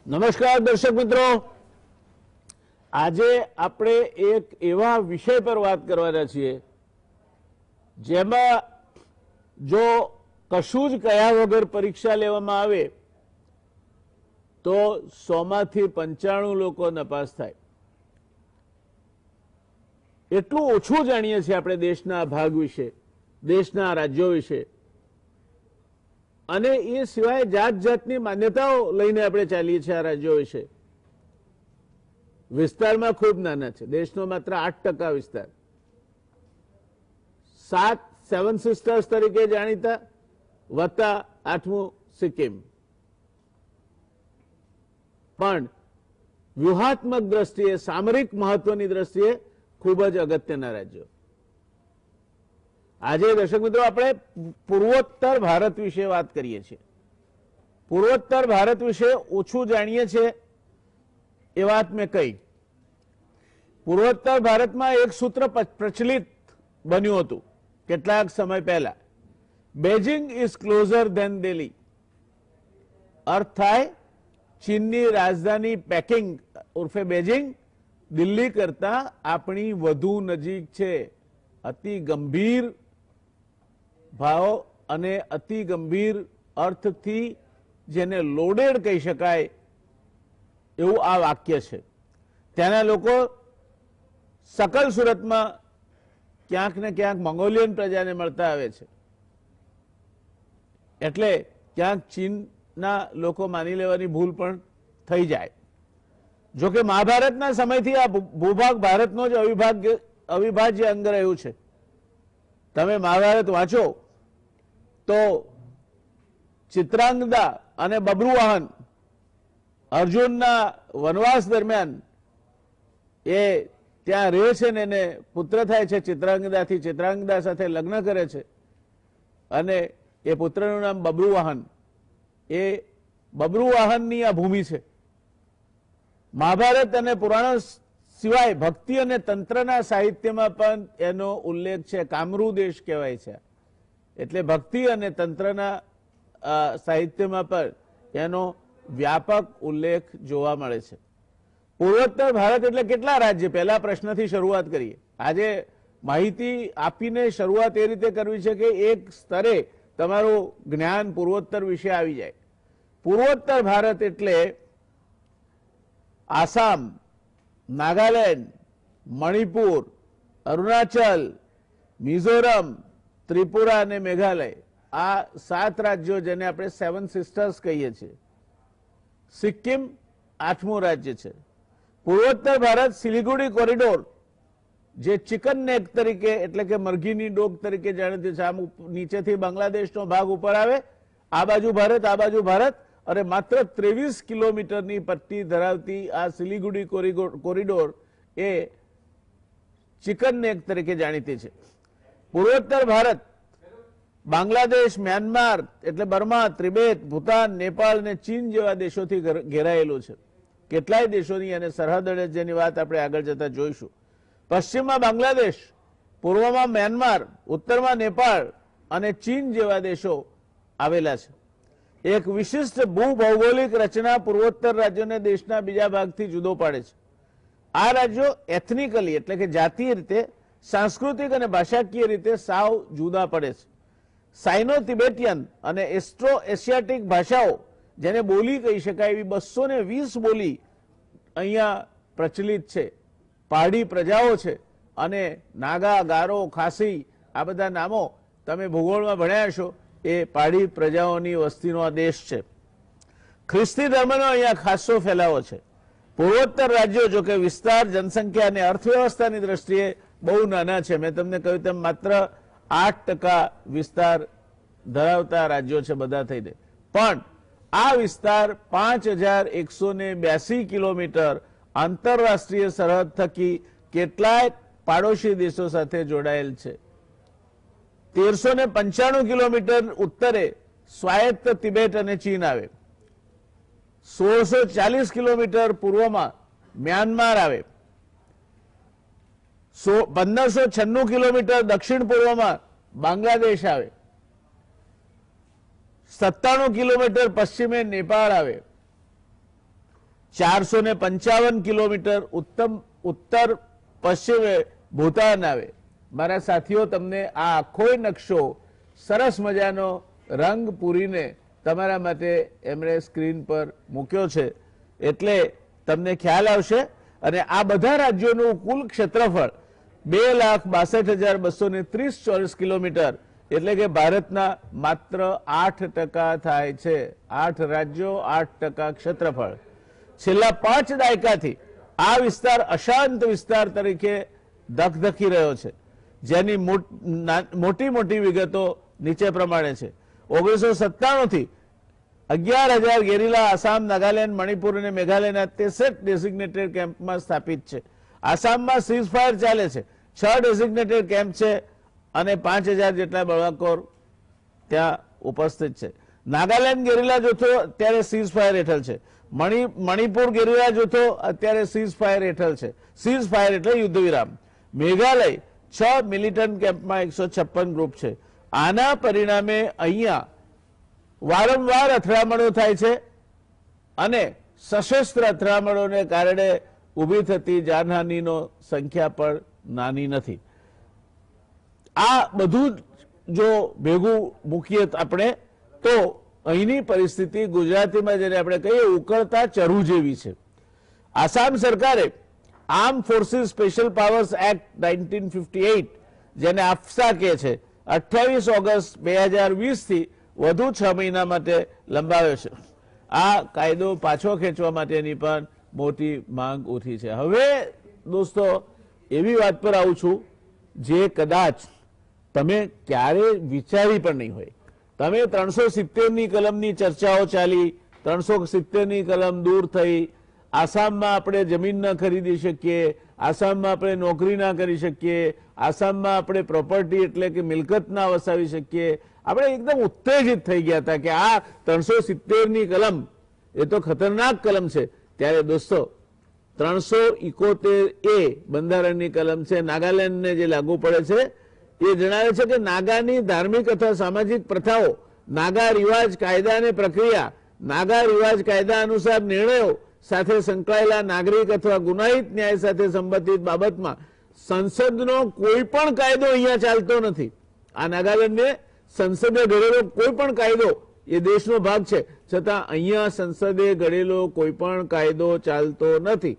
નમસ્કાર દર્શક મિત્રો, આજે આપણે એક એવા વિષય પર વાત કરવાના છીએ જેમાં જો કશું જ કયા વગર પરીક્ષા લેવામાં આવે તો 100 માંથી 95 લોકો નપાસ થાય. એટલું ઓછું જાણીએ છીએ આપણે દેશના ભાગ વિશે, દેશના રાજ્યો વિશે, અને એ સિવાય જાત જાતની માન્યતાઓ લઈને આપણે ચાલીએ છીએ આ રાજ્યો વિશે. વિસ્તારમાં ખૂબ નાના છે, દેશનો માત્ર 8% વિસ્તાર. 7 સિસ્ટર્સ તરીકે જાણીતા, વત્તા 8મું સિક્કિમ. પણ વ્યૂહાત્મક દ્રષ્ટિએ, સામરિક મહત્વની દ્રષ્ટિએ ખૂબ જ અગત્યના રાજ્યો. આજે દર્શક મિત્રો આપણે પૂર્વોત્તર ભારત વિશે વાત કરીએ છીએ. પૂર્વોત્તર ભારત વિશે ઓછું જાણીએ છીએ એ વાત મેં કહી. પૂર્વોત્તર ભારતમાં એક સૂત્ર પ્રચલિત બન્યું હતું કેટલાક સમય પહેલા, Beijing is closer than Delhi. અર્થ થાય ચીનની રાજધાની પેકિંગ ઉર્ફે બેઇજિંગ દિલ્હી કરતા આપણી વધુ નજીક છે. અતિ ગંભીર ભાવ અને અતિ ગંભીર અર્થથી જેને લોડેડ કહી શકાય એવું આ વાક્ય છે. ત્યાંના લોકો સકલ સુરતમાં ક્યાંક ને ક્યાંક મંગોલિયન પ્રજાને મળતા આવે છે, એટલે ક્યાંક ચીનના લોકો માની લેવાની ભૂલ પણ થઈ જાય. જોકે મહાભારતના સમયથી આ ભૂભાગ ભારતનો જ અવિભાજ્ય અંગ રહ્યું છે. તમે મહાભારત વાંચો તો ચિત્રાંગદા અને બબ્રુવાહન અર્જુનના વનવાસ દરમિયાન એ ત્યાં રહે છે ને એને પુત્ર થાય છે ચિત્રાંગદાથી, ચિત્રાંગદા સાથે લગ્ન કરે છે અને એ પુત્રનું નામ બબ્રુવાહન. એ બબ્રુવાહનની આ ભૂમિ છે. મહાભારત અને પુરાણો સિવાય ભક્તિ અને તંત્રના સાહિત્યમાં પણ એનો ઉલ્લેખ છે. કામરૂ દેશ કહેવાય છે. એટલે ભક્તિ અને તંત્રના સાહિત્યમાં પણ એનો વ્યાપક ઉલ્લેખ જોવા મળે છે. પૂર્વોત્તર ભારત એટલે કેટલા રાજ્ય? પહેલા પ્રશ્નથી શરૂઆત કરીએ. આજે માહિતી આપીને શરૂઆત એ રીતે કરવી છે કે એક સ્તરે તમારું જ્ઞાન પૂર્વોત્તર વિશે આવી જાય. પૂર્વોત્તર ભારત એટલે આસામ, નાગાલેન્ડ, મણિપુર, અરુણાચલ, મિઝોરમ, ત્રિપુરા અને મેઘાલય. આ 7 રાજ્યો જેને આપણે 7 સિસ્ટર્સ કહીએ છીએ. સિક્કિમ 8મું રાજ્ય છે. પૂર્વોત્તર ભારત સિલિગુડી કોરિડોર, જે ચિકન નેક તરીકે એટલે કે મરઘીની ડોક તરીકે જાણીતી છે. આમ નીચેથી બાંગ્લાદેશનો ભાગ ઉપર આવે, આ બાજુ ભારત, આ બાજુ ભારત, અને માત્ર 23 કિલોમીટરની પટ્ટી ધરાવતી આ સિલિગુડી કોરિડોર એ ચિકન નેક તરીકે જાણીતી છે. પૂર્વોત્તર ભારત બાંગ્લાદેશ, મ્યાનમાર એટલે બર્મા, ત્રિબેત, ભૂતાન, નેપાળ અને ચીન જેવા દેશોથી ઘેરાયેલું છે. કેટલાય દેશોની અને સરહદ જેની વાત આપણે આગળ જતા જોઈશું. પશ્ચિમમાં બાંગ્લાદેશ, પૂર્વમાં મ્યાનમાર, ઉત્તરમાં નેપાળ અને ચીન જેવા દેશો આવેલા છે. એક વિશિષ્ટ ભૂભૌગોલિક રચના પૂર્વોત્તર રાજ્યોને દેશના બીજા ભાગથી જુદો પાડે છે. આ રાજ્યો એથનિકલી એટલે કે જાતીય રીતે, સાંસ્કૃતિક અને ભાષાકીય રીતે સાવ જુદા પડે છે. સાઇનો તિબેટિયન અને એસ્ટ્રો એશિયાટિક ભાષાઓ, જેને બોલી કહી શકાય એવી 220 બોલી અહીંયા પ્રચલિત છે. પહાડી પ્રજાઓ છે અને નાગા, ગારો, ખાસી આ બધા નામો તમે ભૂગોળમાં ભણ્યા છો. એ પહાડી પ્રજાઓની વસ્તીનો આ દેશ છે. ખ્રિસ્તી ધર્મનો અહીંયા ખાસો ફેલાવો છે. પૂર્વોત્તર રાજ્યો જો કે વિસ્તાર, જનસંખ્યા અને અર્થવ્યવસ્થાની દ્રષ્ટિએ બહુ નાના છે. મેં તમને કહ્યું તેમ માત્ર 8% વિસ્તાર ધરાવતા રાજ્યો છે બધા થઈને. પણ આ વિસ્તાર 5182 કિલોમીટર આંતરરાષ્ટ્રીય સરહદ થકી કેટલાય પાડોશી દેશો સાથે જોડાયેલ છે. 1395 કિલોમીટર ઉત્તરે સ્વાયત્ત તિબેટ અને ચીન આવે. 1640 કિલોમીટર પૂર્વમાં મ્યાનમાર આવે. 1596 કિલોમીટર દક્ષિણ પૂર્વમાં બાંગ્લાદેશ આવે. 97 કિલોમીટર પશ્ચિમે નેપાળ આવે. 455 કિલોમીટર ઉત્તર પશ્ચિમે ભૂતાન આવે. મારા સાથીઓ, તમને આ આખો નકશો સરસ મજાનો રંગ પૂરીને તમારા માટે એમણે સ્ક્રીન પર મૂક્યો છે, એટલે તમને ખ્યાલ આવશે. અને આ બધા રાજ્યોનું કુલ ક્ષેત્રફળ 2,62,230 ચોરસ કિલોમીટર, એટલે કે ભારતના માત્ર 8% થાય છે. 8 રાજ્યો 8% ક્ષેત્રફળ. છેલ્લા 5 દાયકાથી આ વિસ્તાર અશાંત વિસ્તાર તરીકે ધકધકી રહ્યો છે, જેની મોટી મોટી વિગતો નીચે પ્રમાણે છે. 1997 થી 11,000 ગેરીલા આસામ, નાગાલેન્ડ, મણિપુર અને મેઘાલયના 63 ડેઝિગ્નેટેડ કેમ્પમાં સ્થાપિત છે. આસામમાં સીઝફાયર ચાલે છે, 6 ડેઝિગ્નેટેડ કેમ્પ છે અને 5,000 જેટલા બળવાખોર ત્યાં ઉપસ્થિત છે. નાગાલેન્ડ ગેરીલા જૂથો અત્યારે સીઝફાયર હેઠળ છે. મણિપુર ગેરીલા જૂથો અત્યારે સીઝફાયર હેઠળ છે. સીઝફાયર એટલે યુદ્ધ વિરામ. મેઘાલય 6 મિલિટન્ટ કેમ્પમાં 156 ગ્રુપ છે. આના પરિણામે અહીંયા વારંવાર અથડામણો થાય છે અને સશસ્ત્ર અથડામણોને કારણે ઊભી થતી જાનહાનિનો સંખ્યા પણ નાની નથી. આ બધું જો ભેગું મૂકીએ આપણે તો અહીંની પરિસ્થિતિ ગુજરાતીમાં જેને આપણે કહીએ ઉકળતા ચરુ જેવી છે. આસામ સરકારે arm forces special powers act 1958, જેને આફસા કહે છે, 28 ઓગસ્ટ 2020 થી વધુ 6 મહિના માટે લંબાવ્યો છે. આ કાયદો પાછો ખેંચવા માટેની પણ મોટી માંગ ઉઠી છે. હવે દોસ્તો, એવી વાત પર આવું છું જે કદાચ તમે ક્યારે વિચારી પણ નહીં હોય. તમે 370ની કલમની ચર્ચાઓ ચાલી, 370ની કલમ દૂર થઈ, આસામમાં આપણે જમીન ન ખરીદી શકીએ, આસામમાં આપણે નોકરી ના કરી શકીએ, આસામમાં આપણે પ્રોપર્ટી એટલે કે મિલકત ના વસાવી શકીએ. આપણે એકદમ ઉત્તેજિત થઈ ગયા હતા કે આ 370ની કલમ એ તો ખતરનાક કલમ છે. ત્યારે દોસ્તો, 371A બંધારણની કલમ છે, નાગાલેન્ડને જે લાગુ પડે છે, એ જણાવે છે કે નાગાની ધાર્મિક અથવા સામાજિક પ્રથાઓ, નાગા રિવાજ કાયદા અને પ્રક્રિયા, નાગા રિવાજ કાયદા અનુસાર નિર્ણયો સાથે સંકળાયેલા નાગરિક અથવા ગુનાહિત ન્યાય સાથે સંબંધિત બાબતમાં સંસદનો કોઈ પણ કાયદો અહીંયા ચાલતો નથી. આ નાગાલેન્ડને સંસદે ઘડેલો કોઈ પણ કાયદો એ દેશનો ભાગ છે, છતાં અહીંયા સંસદે ઘડેલો કોઈ પણ કાયદો ચાલતો નથી.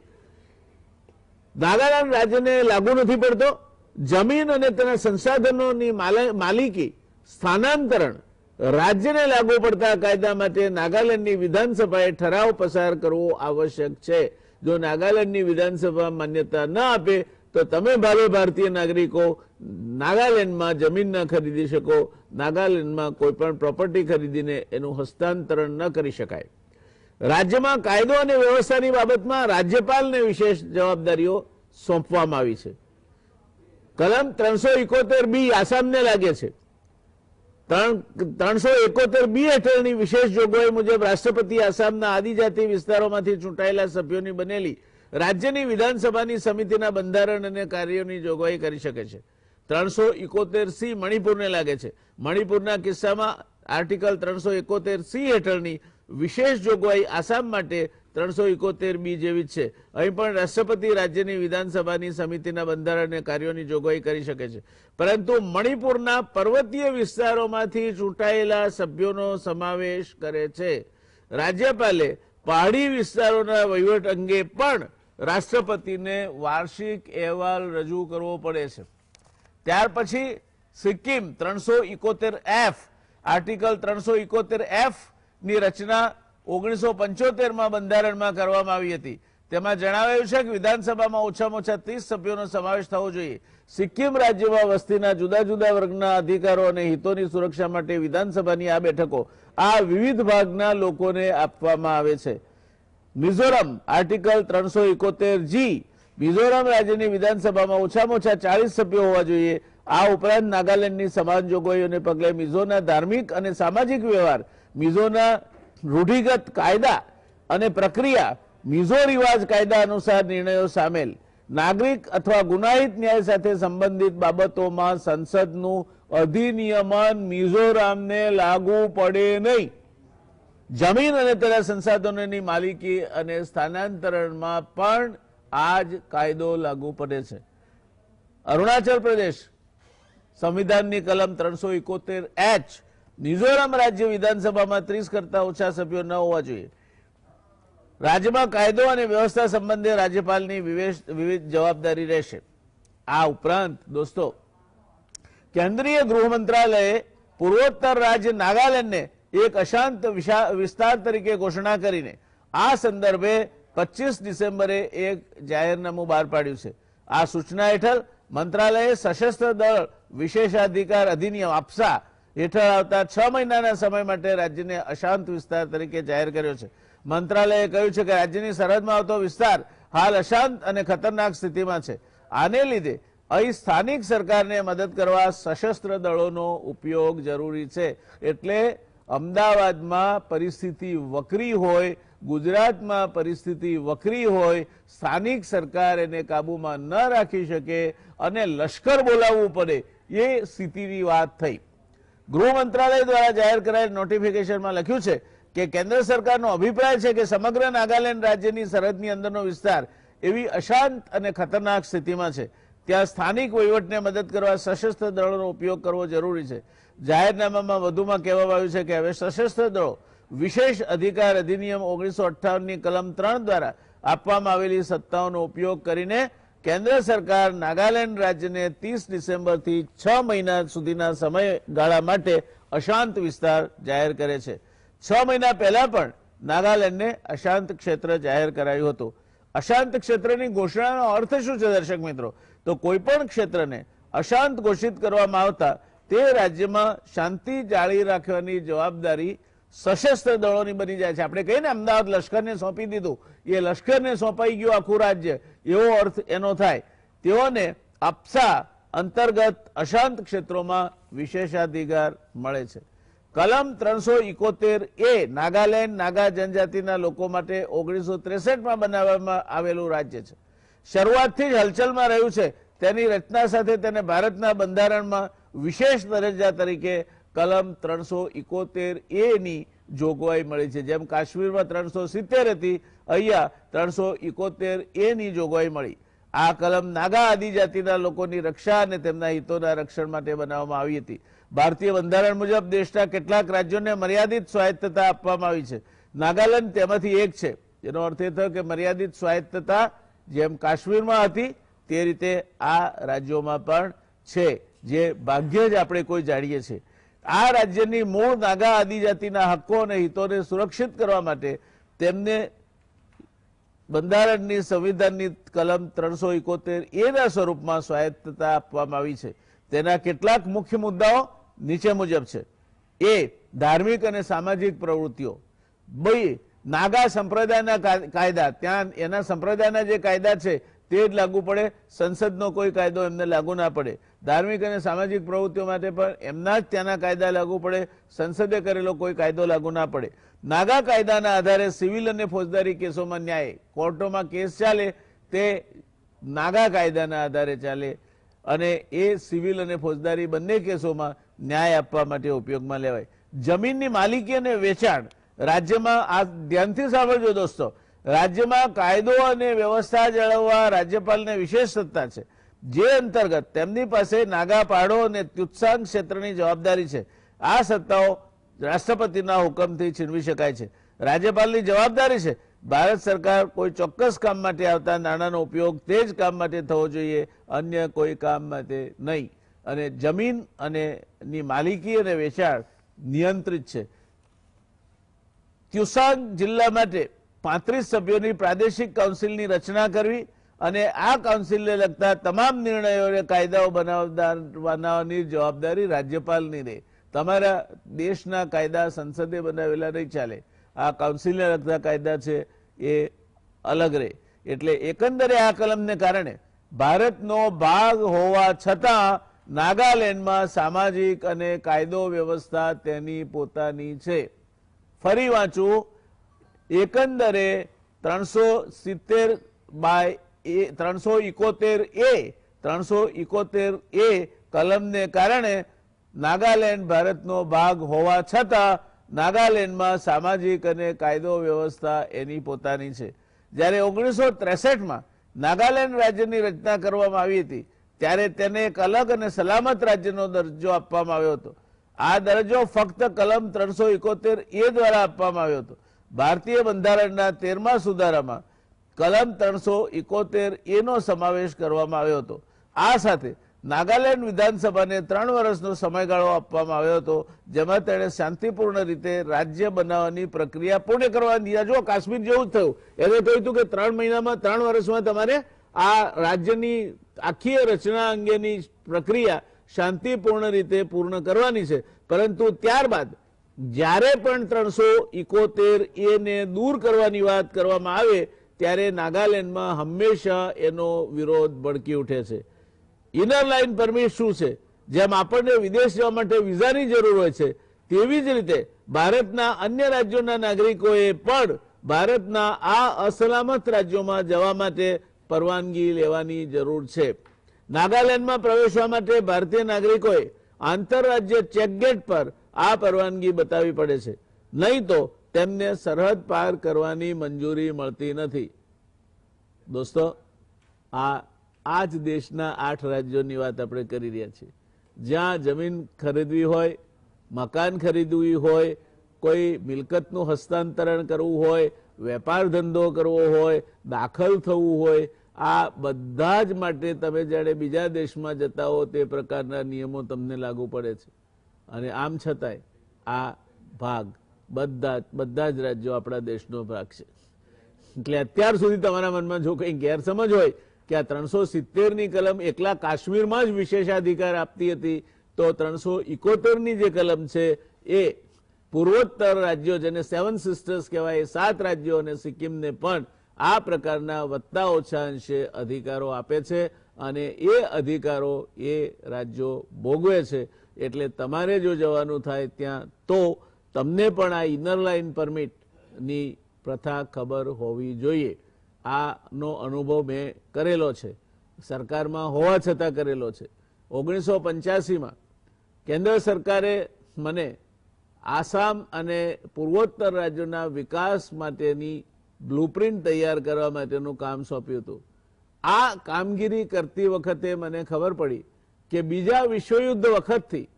નાગાલેન્ડ રાજ્યને લાગુ નથી પડતો. જમીન અને તેના સંસાધનોની માલિકી સ્થાનાંતરણ રાજ્યને લાગુ પડતા કાયદા માટે નાગાલેન્ડની વિધાનસભાએ ઠરાવ પસાર કરવો આવશ્યક છે. જો નાગાલેન્ડની વિધાનસભા માન્યતા ન આપે તો તમે ભાવે ભારતીય નાગરિકો નાગાલેન્ડમાં જમીન ન ખરીદી શકો, નાગાલેન્ડમાં કોઈ પણ પ્રોપર્ટી ખરીદીને એનું હસ્તાંતરણ ન કરી શકાય. રાજ્યમાં કાયદો અને વ્યવસ્થાની બાબતમાં રાજ્યપાલને વિશેષ જવાબદારીઓ સોંપવામાં આવી છે. કલમ 371B આસામને લાગે છે. 371B હેઠળની વિશેષ જોગવાઈ મુજબ રાષ્ટ્રપતિ આસામના આદિજાતિ વિસ્તારોમાંથી ચૂંટાયેલા સભ્યોની બનેલી રાજ્યની વિધાનસભાની સમિતિના બંધારણ અને કાર્યોની જોગવાઈ કરી શકે છે. 371C મણિપુરને લાગે છે. મણિપુરના કિસ્સામાં આર્ટિકલ 371C હેઠળની વિશેષ જોગવાઈ આસામ માટે 371B જેવી જ છે. અહીં પણ રાષ્ટ્રપતિ રાજ્યની વિધાનસભાની સમિતિના બંધારણ અને કાર્યોની જોગવાઈ કરી શકે છે, પરંતુ મણિપુરના પર્વતીય વિસ્તારોમાંથી ચૂંટાયેલા સભ્યોનો સમાવેશ કરે છે. રાજ્યપાલે પહાડી વિસ્તારોના વહીવટ અંગે પણ રાષ્ટ્રપતિને વાર્ષિક અહેવાલ રજૂ કરવો પડે છે. ત્યાર પછી સિક્કિમ 371F, આર્ટિકલ 371F ની રચના 1975માં બંધારણમાં કરવામાં આવી હતી. તેમાં જણાવાયું છે કે વિધાનસભામાં ઓછામાં ઓછા 30 સભ્યોનો સમાવેશ થવો જોઈએ. સિક્કિમ રાજ્યમાં વસ્તીના જુદા જુદા વર્ગના અધિકારો અને હિતોની સુરક્ષા માટે વિધાનસભાની આ બેઠકો આ વિવિધ ભાગના લોકોને આપવામાં આવે છે. મિઝોરમ આર્ટિકલ 371G, મિઝોરમ રાજ્યની વિધાનસભામાં ઓછામાં ઓછા 40 સભ્યો હોવા જોઈએ. આ ઉપરાંત નાગાલેન્ડની સમાન જોગવાઈઓને પગલે મિઝોના ધાર્મિક અને સામાજિક વ્યવહાર, મિઝોના રૂઢિગત કાયદા અને પ્રક્રિયા, મિઝો રિવાજ કાયદા અનુસાર નિર્ણયો સામેલ નાગરિક અથવા ગુનાહિત ન્યાય સાથે સંબંધિત બાબતોમાં સંસદનું અધિનિયમન મિઝોરમને લાગુ પડે નહીં. જમીન અને તેના સંસાધનોની માલિકી અને સ્થાનાંતરણમાં પણ આ જ કાયદો લાગુ પડે છે. અરુણાચલ પ્રદેશ સંવિધાનની કલમ 371H, મિઝોરમ રાજ્ય વિધાનસભામાં 30 કરતા ઓછા સભ્યો ન હોવા જોઈએ. રાજ્યમાં કાયદો અને વ્યવસ્થા સંબંધે રાજ્યપાલની વિવિધ જવાબદારી રહેશે. આ ઉપરાંત દોસ્તો, કેન્દ્રીય ગૃહ મંત્રાલયે પૂર્વોત્તર રાજ્ય નાગાલેન્ડને એક અશાંત વિસ્તાર તરીકે ઘોષણા કરીને આ સંદર્ભે 25 ડિસેમ્બરે એક જાહેરનામું બહાર પાડ્યું છે. આ સૂચના હેઠળ મંત્રાલયે સશસ્ત્ર દળ વિશેષાધિકાર અધિનિયમ આપસા હેઠળ આવતા 6 મહિનાના સમય માટે રાજ્યને અશાંત વિસ્તાર તરીકે જાહેર કર્યો છે. મંત્રાલયે કહ્યું છે કે રાજ્યની સરહદમાં આવતો વિસ્તાર હાલ અશાંત અને ખતરનાક સ્થિતિમાં છે. આને લીધે અહીં સ્થાનિક સરકારને મદદ કરવા સશસ્ત્ર દળોનો ઉપયોગ જરૂરી છે. એટલે અમદાવાદમાં પરિસ્થિતિ વકરી હોય, ગુજરાતમાં પરિસ્થિતિ વકરી હોય, સ્થાનિક સરકાર એને કાબૂમાં ન રાખી શકે અને લશ્કર બોલાવવું પડે, એ સ્થિતિની વાત થઈ. ગૃહ મંત્રાલય દ્વારા જાહેર કરાયેલ નોટિફિકેશનમાં લખ્યું છે કે કેન્દ્ર સરકારનો અભિપ્રાય છે કે સમગ્ર નાગાલેન્ડ રાજ્યની સરહદની અંદરનો વિસ્તાર એવી અશાંત અને ખતરનાક સ્થિતિમાં છે. ત્યાં સ્થાનિક વહીવટને મદદ કરવા સશસ્ત્ર દળોનો ઉપયોગ કરવો જરૂરી છે. જાહેરનામામાં વધુમાં કહેવામાં આવ્યું છે કે હવે સશસ્ત્ર દળો વિશેષ અધિકાર અધિનિયમ 1958ની કલમ 3 દ્વારા આપવામાં આવેલી સત્તાઓનો ઉપયોગ કરીને કેન્દ્ર સરકાર નાગાલેન્ડ રાજ્યને 30 ડિસેમ્બરથી 6 મહિના સુધીના સમયગાળા માટે અશાંત વિસ્તાર જાહેર કરે છે. 6 મહિના પહેલા પણ નાગાલેન્ડને અશાંત ક્ષેત્ર જાહેર કરાયું હતું. અશાંત ક્ષેત્રની ઘોષણાનો અર્થ શું છે દર્શક મિત્રો? તો કોઈ પણ ક્ષેત્રને અશાંત ઘોષિત કરવામાં આવતા તે રાજ્યમાં શાંતિ જાળવી રાખવાની જવાબદારી સશસ્ત્ર દળોની બની જાય છે. આપણે કહીએ ને અમદાવાદ લશ્કરને સોંપી દીધું, એ લશ્કરને સોંપાઈ ગયું આખું રાજ્ય, એવો અર્થ એનો થાય. તેઓને આપસા અંતર્ગત અશાંત ક્ષેત્રોમાં વિશેષાધિકાર મળે છે. કલમ 371A નાગાલેન્ડ નાગા જનજાતિના લોકો માટે 1963માં બનાવવામાં આવેલું રાજ્ય છે. શરૂઆતથી જ હલચલમાં રહ્યું છે. તેની રચના સાથે તેને ભારતના બંધારણમાં વિશેષ દરજ્જા તરીકે કલમ 371A ની જોગવાઈ મળી છે. જેમ કાશ્મીરમાં 370 હતી, અહીંયા 371A ની જોગવાઈ મળી. આ કલમ નાગા આદિજાતિના લોકોની રક્ષા અને તેમના હિતોના રક્ષણ માટે બનાવવામાં આવી હતી. ભારતીય બંધારણ મુજબ દેશના કેટલાક રાજ્યોને મર્યાદિત સ્વાયત્તતા આપવામાં આવી છે. નાગાલેન્ડ તેમાંથી એક છે. જેનો અર્થ એ થયો કે મર્યાદિત સ્વાયત્તતા જેમ કાશ્મીરમાં હતી તે રીતે આ રાજ્યોમાં પણ છે, જે ભાગ્યે જ આપણે કોઈ જાણીએ છીએ. આ રાજ્યની મૂળ નાગા આદિજાતિના હક્કો અને હિતોને સુરક્ષિત કરવા માટે તેમને બંધારણની સંવિધાનની કલમ 371A ના સ્વરૂપમાં સ્વાયત્તતા આપવામાં આવી છે. તેના કેટલાક મુખ્ય મુદ્દાઓ નીચે મુજબ છે. એ ધાર્મિક અને સામાજિક પ્રવૃત્તિઓ. બે, નાગા સંપ્રદાયના કાયદા, ત્યાં એના સંપ્રદાયના જે કાયદા છે તે જ લાગુ પડે, સંસદનો કોઈ કાયદો એમને લાગુ ના પડે. ધાર્મિક અને સામાજિક પ્રવૃત્તિઓ માટે પણ એમના જ ત્યાંના કાયદા લાગુ પડે, સંસદે કરેલો કોઈ કાયદો લાગુ ના પડે. નાગા કાયદાના આધારે સિવિલ અને ફોજદારી કેસોમાં ન્યાય, કોર્ટોમાં કેસ ચાલે તે નાગા કાયદાના આધારે ચાલે અને એ સિવિલ અને ફોજદારી બંને કેસોમાં ન્યાય આપવા માટે ઉપયોગમાં લેવાય. જમીનની માલિકી અને વેચાણ રાજ્યમાં, આ ધ્યાનથી સાંભળજો દોસ્તો, રાજ્યમાં કાયદો અને વ્યવસ્થા જાળવવા રાજ્યપાલને વિશેષ સત્તા છે, જે અંતર્ગત તેમની પાસે નાગા પહાડો અને ત્યુત્સાંગ ક્ષેત્રની જવાબદારી છે. આ સત્તાઓ રાષ્ટ્રપતિના હુકમથી છીનવી શકાય છે. રાજ્યપાલની જવાબદારી છે ભારત સરકાર કોઈ ચોક્કસ કામ માટે આવતા નાણાંનો ઉપયોગ તે જ કામ માટે થવો જોઈએ, અન્ય કોઈ કામ માટે નહીં. અને જમીન અને ની માલિકી અને વેચાણ નિયંત્રિત છે. ત્યુસાંગ જિલ્લા માટે 35 સભ્યોની પ્રાદેશિક કાઉન્સિલની રચના કરવી અને આ કાઉન્સિલને લગતા તમામ નિર્ણયોને કાયદાઓ બનાવવાની જવાબદારી રાજ્યપાલની રહે. તમારા દેશના કાયદા સંસદે બનાવેલા નહીં ચાલે, આ કાઉન્સિલને લગતા કાયદા છે એ અલગ રહે. એટલે એકંદરે આ કલમને કારણે ભારતનો ભાગ હોવા છતાં નાગાલેન્ડમાં સામાજિક અને કાયદો વ્યવસ્થા તેની પોતાની છે. ફરી વાંચું, એકંદરે 371A કલમને કારણે નાગાલેન્ડ ભારતનો ભાગ હોવા છતાં નાગાલેન્ડમાં સામાજિક અને કાયદો વ્યવસ્થા એની પોતાની છે. જ્યારે 1963માં નાગાલેન્ડ રાજ્યની રચના કરવામાં આવી હતી ત્યારે તેને એક અલગ અને સલામત રાજ્યનો દરજ્જો આપવામાં આવ્યો હતો. આ દરજ્જો ફક્ત કલમ 371A દ્વારા આપવામાં આવ્યો હતો. ભારતીય બંધારણના 13મા સુધારામાં કલમ 371A નો સમાવેશ કરવામાં આવ્યો હતો. આ સાથે નાગાલેન્ડ વિધાનસભાને 3 વર્ષનો સમયગાળો આપવામાં આવ્યો હતો, જેમાં તેણે શાંતિપૂર્ણ રીતે રાજ્ય બનાવવાની પ્રક્રિયા પૂર્ણ કરવાની. જો કાશ્મીર જેવું જ થયું, એને કહ્યું હતું કે 3 મહિનામાં 3 વર્ષમાં તમારે આ રાજ્યની આખી રચના અંગેની પ્રક્રિયા શાંતિપૂર્ણ રીતે પૂર્ણ કરવાની છે. પરંતુ ત્યારબાદ જ્યારે પણ 371A ને દૂર કરવાની વાત કરવામાં આવે ત્યારે નાગાલેન્ડમાં હંમેશા એનો વિરોધ ભડકી ઉઠે છે. ઇનર લાઇન પરમિટ શું છે? જેમ આપણને વિદેશ જવા માટે વિઝાની જરૂર હોય છે, તેવી જ રીતે ભારતના અન્ય રાજ્યોના નાગરિકોએ પણ ભારતના આ અસલામત રાજ્યોમાં જવા માટે પરવાનગી લેવાની જરૂર છે. નાગાલેન્ડમાં પ્રવેશવા માટે ભારતીય નાગરિકોએ આંતરરાજ્ય ચેકગેટ પર આ પરવાનગી બતાવવી પડે છે, નહીં તો તેમને સરહદ પાર કરવાની મંજૂરી મળતી નથી. દોસ્તો, આ જ દેશના 8 રાજ્યોની વાત આપણે કરી રહ્યા છીએ, જ્યાં જમીન ખરીદવી હોય, મકાન ખરીદવી હોય, કોઈ મિલકતનું હસ્તાંતરણ કરવું હોય, વેપાર ધંધો કરવો હોય, દાખલ થવું હોય, આ બધા જ માટે તમે જ્યારે બીજા દેશમાં જતા હો તે પ્રકારના નિયમો તમને લાગુ પડે છે. અને આમ છતાંય આ ભાગ બધા જ રાજ્યો આપણા દેશનો ભાગ છે. એટલે અત્યાર સુધી તમારા મનમાં જો કંઈ ગેરસમજ હોય કે આ 370ની કલમ એકલા કાશ્મીરમાં જ વિશેષાધિકાર આપતી હતી, તો 371ની જે કલમ છે એ પૂર્વોત્તર રાજ્યો, જેને 7 સિસ્ટર્સ કહેવાય, 7 રાજ્યો અને સિક્કિમને પણ આ પ્રકારના વત્તા ઓછા અંશે અધિકારો આપે છે અને એ અધિકારો એ રાજ્યો ભોગવે છે. એટલે તમારે જો જવાનું થાય ત્યાં તો તમને પણ આ ઇનર લાઇન પરમિટની પ્રથા ખબર હોવી જોઈએ. આનો અનુભવ મેં કરેલો છે, સરકારમાં હોવા છતાં કરેલો છે. 1985માં કેન્દ્ર સરકારે મને આસામ અને પૂર્વોત્તર રાજ્યોના વિકાસ માટેની બ્લુપ્રિન્ટ તૈયાર કરવા માટેનું કામ સોંપ્યું હતું. આ કામગીરી કરતી વખતે મને ખબર પડી કે બીજા વિશ્વયુદ્ધ વખતથી,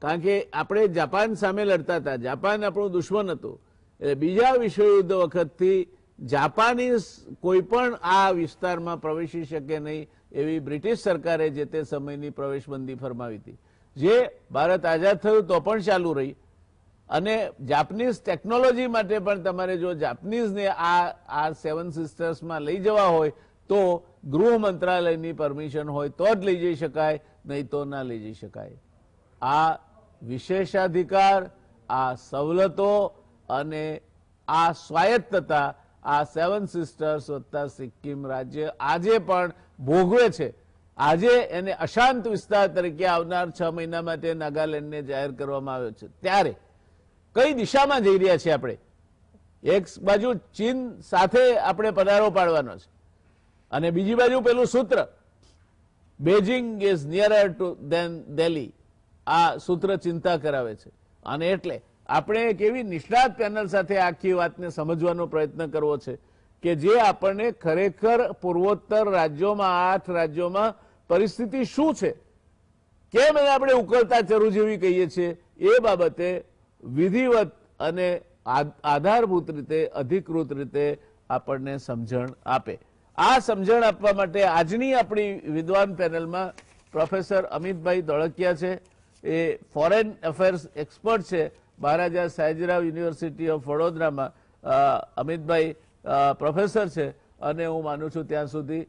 કારણ કે આપણે જાપાન સામે લડતા હતા, જાપાન આપણું દુશ્મન હતું, એટલે બીજા વિશ્વયુદ્ધ વખતથી જાપાનીઝ કોઈ પણ આ વિસ્તારમાં પ્રવેશી શકે નહીં એવી બ્રિટિશ સરકારે જે તે સમયની પ્રવેશબંધી ફરમાવી હતી, જે ભારત આઝાદ થયું તો પણ ચાલુ રહી. અને જાપાનીઝ ટેકનોલોજી માટે પણ તમારે જો જાપાનીઝને આ 7 સિસ્ટર્સમાં લઈ જવા હોય તો ગૃહ મંત્રાલયની પરમિશન હોય તો જ લઈ જઈ શકાય, નહીં તો ના લઈ જઈ શકાય. આ વિશેષાધિકાર, આ સવલતો અને આ સ્વાયત્તતા આ 7 સિસ્ટર્સ વત્તા સિક્કિમ રાજ્ય આજે પણ ભોગવે છે. આજે એને અશાંત વિસ્તાર તરીકે આવનાર 6 મહિના માટે નાગાલેન્ડને જાહેર કરવામાં આવ્યો છે. ત્યારે કઈ દિશામાં જઈ રહ્યા છીએ આપણે? એક બાજુ ચીન સાથે આપણે પધારો પાડવાનો છે અને બીજી બાજુ પેલું સૂત્ર Beijing is nearer to than Delhi, આ સૂત્ર ચિંતા કરાવે છે. અને એટલે આપણે એક એવી નિષ્ણાત પેનલ સાથે આખી વાતને સમજવાનો પ્રયત્ન કરવો છે કે જે આપણને ખરેખર પૂર્વોત્તર રાજ્યોમાં 8 રાજ્યોમાં પરિસ્થિતિ શું છે, કેમ એને આપણે ઉકળતા ચરુ જેવી કહીએ છીએ, એ બાબતે વિધિવત અને આધારભૂત રીતે અધિકૃત રીતે આપણને સમજણ આપે. આ સમજણ આપવા માટે આજની આપણી વિદ્વાન પેનલમાં પ્રોફેસર અમિતભાઈ ધોળકિયા છે. એ ફોરેન અફેર્સ એક્સપર્ટ છે, મહારાજા સયાજીરાવ યુનિવર્સિટી ઓફ વડોદરામાં અમિતભાઈ પ્રોફેસર છે. અને હું માનું છું ત્યાં સુધી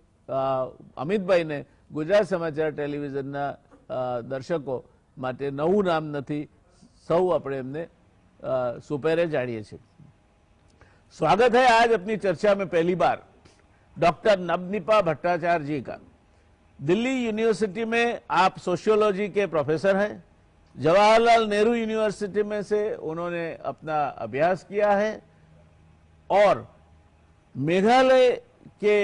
અમિતભાઈને ગુજરાત સમાચાર ટેલિવિઝનના દર્શકો માટે નવું નામ નથી, સૌ આપણે એમને सुपेरे जानिए छे। स्वागत है आज अपनी चर्चा में पहली बार डॉक्टर नबनिपा भट्टाचार्य जी का। दिल्ली यूनिवर्सिटी में आप सोशियोलॉजी के प्रोफेसर हैं। जवाहरलाल नेहरू यूनिवर्सिटी में से उन्होंने अपना अभ्यास किया है और मेघालय के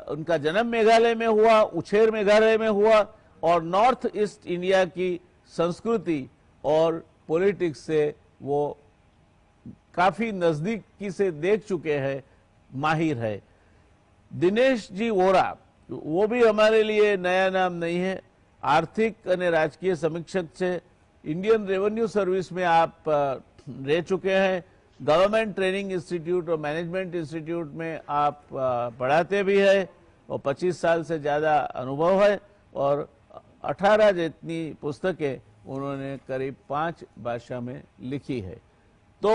उनका जन्म मेघालय में हुआ, उछेर मेघालय में हुआ और नॉर्थ ईस्ट इंडिया की संस्कृति और पॉलिटिक्स से वो काफी नजदीकी से देख चुके हैं, माहिर है। दिनेश जी वोरा, वो भी हमारे लिए नया नाम नहीं है। आर्थिक અને રાજકીય સમીક્ષક છે। इंडियन रेवेन्यू सर्विस में आप रह चुके हैं। गवर्नमेंट ट्रेनिंग इंस्टीट्यूट और मैनेजमेंट इंस्टीट्यूट में आप पढ़ाते भी हैं और 25 साल से ज़्यादा अनुभव है और 18 जितनी पुस्तकें उन्होंने करीब 5 भाषा में लिखी है। तो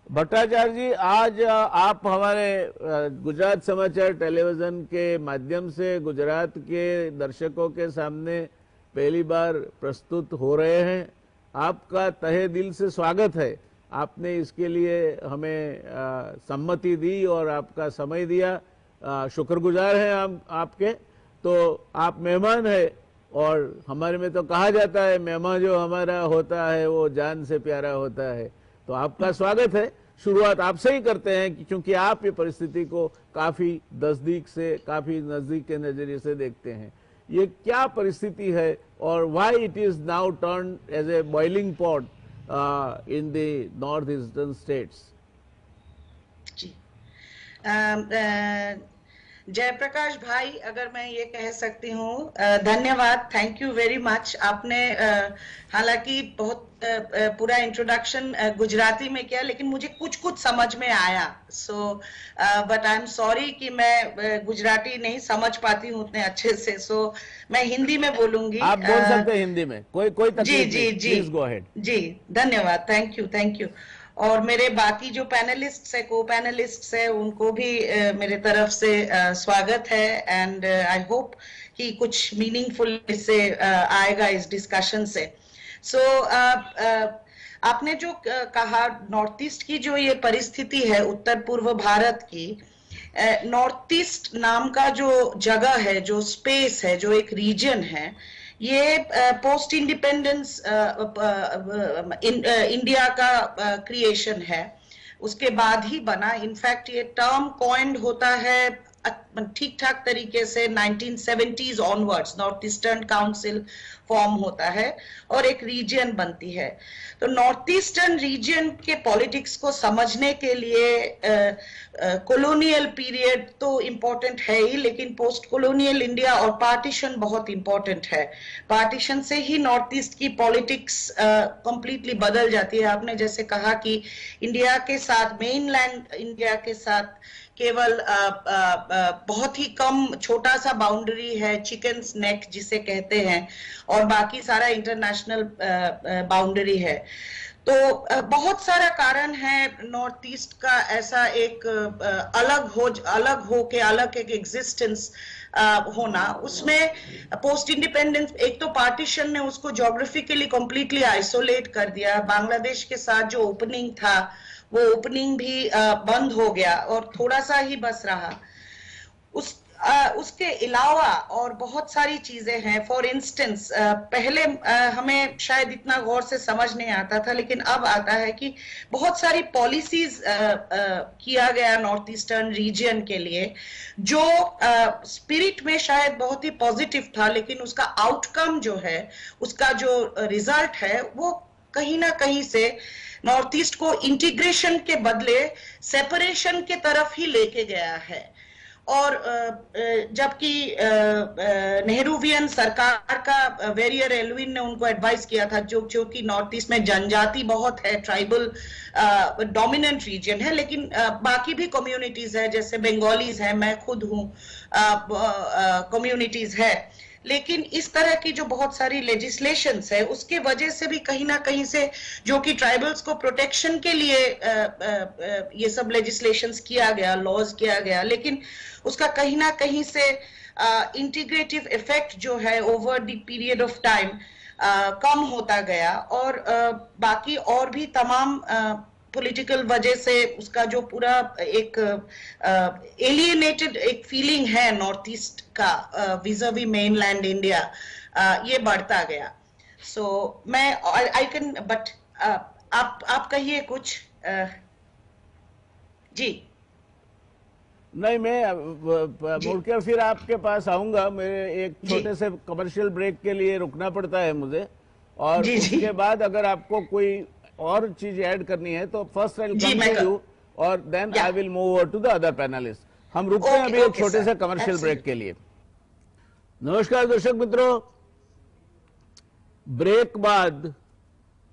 भट्टाचार्य जी, आज आप हमारे गुजरात समाचार टेलीविजन के माध्यम से गुजरात के दर्शकों के सामने पहली बार प्रस्तुत हो रहे हैं। आपका तहे दिल से स्वागत है। आपने इसके लिए हमें सम्मति दी और आपका समय दिया, शुक्रगुजार हैं हम आपके। तो आप मेहमान हैं और हमारे में तो कहा जाता है मेहमान जो हमारा होता है वो जान से प्यारा होता है। तो आपका स्वागत है। शुरुआत आपसे ही करते हैं क्योंकि आप ये परिस्थिति को काफी नजदीक के नजरिए से देखते हैं। ये क्या परिस्थिति है और why it is now turn as a boiling pot in the north eastern states? जी, जयप्रकाश भाई, अगर मैं ये कह सकती हूँ, धन्यवाद, थैंक यू वेरी मच। आपने हालांकि बहुत पूरा इंट्रोडक्शन गुजराती में किया, लेकिन मुझे कुछ कुछ समझ में आया। So but I am sorry कि मैं गुजराती नहीं समझ पाती हूँ उतने अच्छे से। सो मैं हिंदी में बोलूंगी। आप बोल सकते हैं हिंदी में, कोई तकलीफ नहीं। Please go ahead. जी, धन्यवाद, थैंक यू। और मेरे बाकी जो पैनलिस्ट है, को पैनलिस्ट है, उनको भी मेरे तरफ से स्वागत है। एंड आई होप कि कुछ मीनिंगफुल इससे आएगा इस डिस्कशन से। सो आपने जो कहा, नॉर्थ ईस्ट की जो ये परिस्थिति है, उत्तर पूर्व भारत की, नॉर्थ ईस्ट नाम का जो जगह है, जो स्पेस है, जो एक रीजन है, ये पोस्ट इंडिपेंडेंस इंडिया का क्रिएशन है। उसके बाद ही बना। इनफैक्ट ये टर्म कॉइंड होता है ठीक ठाक तरीके से 1970s onwards. North eastern council form होता है और एक रीजन बनती है। तो नॉर्थ ईस्टर्न रीजन के पॉलिटिक्स को समझने के लिए कॉलोनियल पीरियड तो इम्पोर्टेंट है ही, लेकिन पोस्ट कॉलोनियल इंडिया और पार्टीशन बहुत इम्पोर्टेंट है। पार्टीशन से ही नॉर्थ ईस्ट की पॉलिटिक्स कंप्लीटली बदल जाती है। आपने जैसे कहा कि इंडिया के साथ, मेनलैंड इंडिया के साथ केवल बहुत ही कम छोटा सा बाउंड्री है, चिकन नेक जिसे कहते हैं, और बाकी सारा इंटरनेशनल बाउंड्री है। तो बहुत सारा कारण है नॉर्थ ईस्ट का ऐसा एक अलग एक एग्जिस्टेंस होना। उसमें पोस्ट इंडिपेंडेंस, एक तो पार्टीशन ने उसको ज्योग्राफिकली कंप्लीटली आइसोलेट कर दिया। बांग्लादेश के साथ जो ओपनिंग था, वो ओपनिंग भी बंद हो गया और थोड़ा सा ही बस रहा। उसके अलावा और बहुत सारी चीजें हैं। फॉर इंस्टेंस, पहले हमें शायद इतना गौर से समझ नहीं आता था, लेकिन अब आता है कि बहुत सारी पॉलिसीज किया गया नॉर्थ ईस्टर्न रीजन के लिए, जो स्पिरिट में शायद बहुत ही पॉजिटिव था, लेकिन उसका आउटकम जो है, उसका जो रिजल्ट है, वो कहीं ना कहीं से नॉर्थ ईस्ट को इंटीग्रेशन के बदले सेपरेशन के तरफ ही लेके गया है। और जबकि नेहरूवियन सरकार का वेरियर एल्विन ने उनको एडवाइस किया था, जो कि नॉर्थ ईस्ट में जनजाति बहुत है, ट्राइबल डोमिनेंट रीजन है, लेकिन बाकी भी कम्युनिटीज है, जैसे बंगालीज है, मैं खुद हूँ, कम्युनिटीज है। लेकिन इस तरह की जो बहुत सारी लेजिस्लेशंस है, उसके वजह से भी कहीं ना कहीं से, जो कि ट्राइबल्स को प्रोटेक्शन के लिए ये सब लेजिस्लेशंस किया गया, लॉज किया गया, लेकिन उसका कहीं ना कहीं से इंटीग्रेटिव इफेक्ट जो है over the period of time कम होता गया। और बाकी और भी तमाम पॉलिटिकल वजह से उसका जो पूरा एक एलियनेटेड एक फीलिंग है नॉर्थ ईस्ट का विज़ावी मेनलैंड इंडिया, ये बढ़ता गया। सो मैं आई कैन, बट आप कहिए कुछ। जी नहीं, मैं मुड़कर फिर आपके पास आऊंगा। मेरे एक छोटे से कमर्शियल ब्रेक के लिए रुकना पड़ता है मुझे, और जी जी उसके बाद अगर आपको कोई और चीज ऐड करनी है तो फर्स्ट आई जी कम मैं टू यू और देन या I will move over to the other panellist. हम रुकते हैं ओके अभी एक ओके छोटे सर से कमर्शियल ब्रेक एब्सोल्युटली के लिए। नमस्कार दर्शक मित्रों, બ્રેક બાદ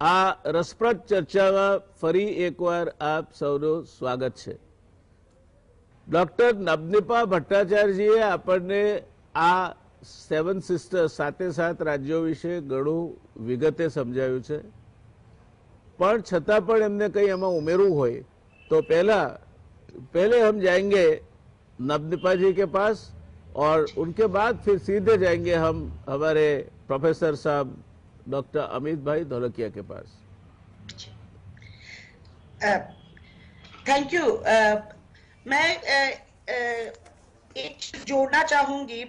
આ રસપ્રદ ચર્ચામાં ફરી એકવાર આપ સૌનું સ્વાગત છે। ડોક્ટર નબદીપા ભટ્ટાચાર્યજીએ આપણને આ 7 સિસ્ટર્સ સાતે સાત રાજ્યો વિશે ઘણું વિગતે સમજાવ્યું છે, પણ છતાં પણ એમને કંઈ એમાં ઉમેરવું હોય તો पहले हम जाएंगे नबदीपा जी के पास और उनके बाद फिर सीधे जाएंगे हम हमारे प्रोफेसर साहब डॉक्टर अमित भाई धोलकिया के पास। Thank you. मैं एक चीज जोड़ना चाहूंगी।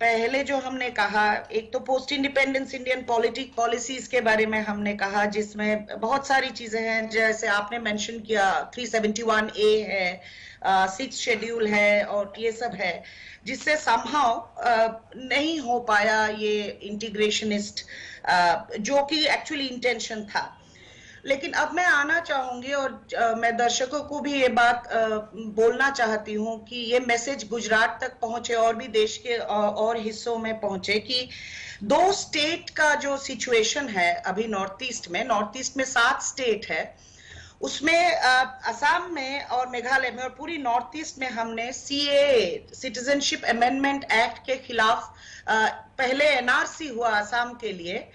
पहले जो हमने कहा, एक तो पोस्ट इंडिपेंडेंस इंडियन पॉलिसीज के बारे में हमने कहा, जिसमें बहुत सारी चीजें हैं, जैसे आपने मेंशन किया 371A है, 6 शेड्यूल है और ये सब है, जिससे समहाउ नहीं हो पाया ये इंटीग्रेशनिस्ट जो कि एक्चुअली इंटेंशन था। लेकिन अब मैं आना चाहूंगी और मैं दर्शकों को भी ये बात बोलना चाहती हूँ कि ये मैसेज गुजरात तक पहुंचे और भी देश के और हिस्सों में पहुंचे कि 2 स्टेट का जो सिचुएशन है अभी नॉर्थ ईस्ट में 7 स्टेट है, उसमें असम में और मेघालय में और पूरी नॉर्थ ईस्ट में हमने सीएए सिटीजनशिप अमेंडमेंट एक्ट के खिलाफ पहले एनआरसी हुआ असम के लिए,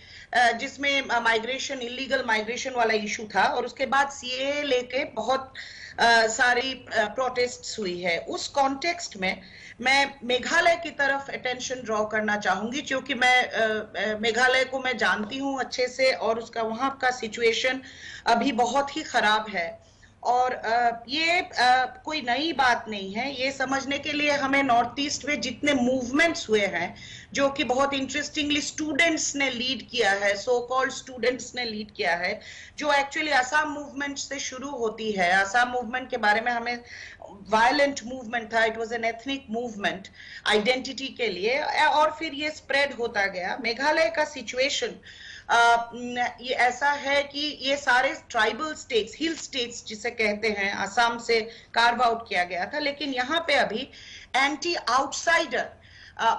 जिसमें माइग्रेशन, इलीगल माइग्रेशन वाला इशू था, और उसके बाद सीएए लेके बहुत सारी प्रोटेस्ट्स हुई है। उस कॉन्टेक्स्ट में मैं मेघालय की तरफ अटेंशन ड्रॉ करना चाहूंगी, क्योंकि मैं मेघालय को मैं जानती हूं अच्छे से और उसका वहां का सिचुएशन अभी बहुत ही खराब है। और ये कोई नई बात नहीं है। ये समझने के लिए हमें नॉर्थ ईस्ट में जितने मूवमेंट्स हुए हैं, जो कि बहुत इंटरेस्टिंगली स्टूडेंट्स ने लीड किया है, सो कॉल्ड स्टूडेंट्स ने लीड किया है, जो एक्चुअली असम मूवमेंट से शुरू होती है। असम मूवमेंट के बारे में हमें वायलेंट मूवमेंट था, it was an ethnic movement identity के लिए, और फिर ये स्प्रेड होता गया। मेघालय का सिचुएशन ये ऐसा है कि ये सारे ट्राइबल स्टेट्स, हिल स्टेट्स जिसे कहते हैं, असम से कार्व आउट किया गया था, लेकिन यहाँ पे अभी एंटी आउटसाइडर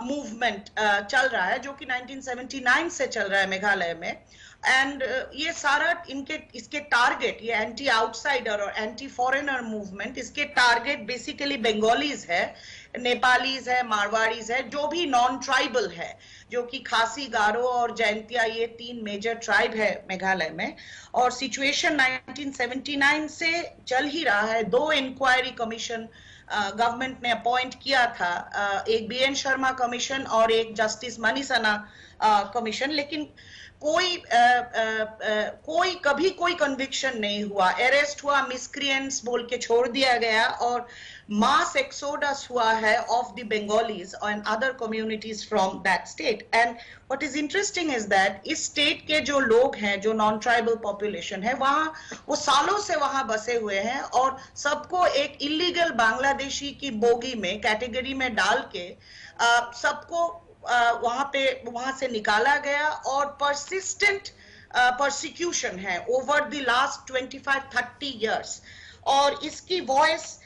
मूवमेंट चल रहा है, जो कि 1979 से चल रहा है मेघालय में। एंड ये सारा इसके टारगेट, ये एंटी आउटसाइडर और एंटी फॉरेनर मूवमेंट, इसके टारगेट बेसिकली बंगालीज है, नेपालीज है, मारवाड़ीज है, जो भी नॉन ट्राइबल है, जो कि खासी, गारो और जयंतिया, ये 3 मेजर ट्राइब है मेघालय में। और सिचुएशन 1979 से चल ही रहा है। 2 इंक्वायरी कमीशन गवर्नमेंट ने अपॉइंट किया था, एक बीएन शर्मा कमीशन और एक जस्टिस मनीषाना कमीशन, लेकिन कोई कभी कोई कन्विक्शन नहीं हुआ। अरेस्ट हुआ, मिसक्रिएंट्स बोल के छोड़ दिया गया, और मास एक्सोडस हुआ है of the Bengalis and other communities from that state. And what is interesting is that इस स्टेट के जो लोग हैं, जो नॉन ट्राइबल पॉपुलेशन है, वहां वो सालों से वहां बसे हुए हैं, और सबको एक इलीगल बांग्लादेशी की बोगी में, कैटेगरी में डाल के सबको वहां से निकाला गया, और परसिस्टेंट परसिक्यूशन है ओवर द लास्ट 25-30 इयर्स, और इसकी वॉइस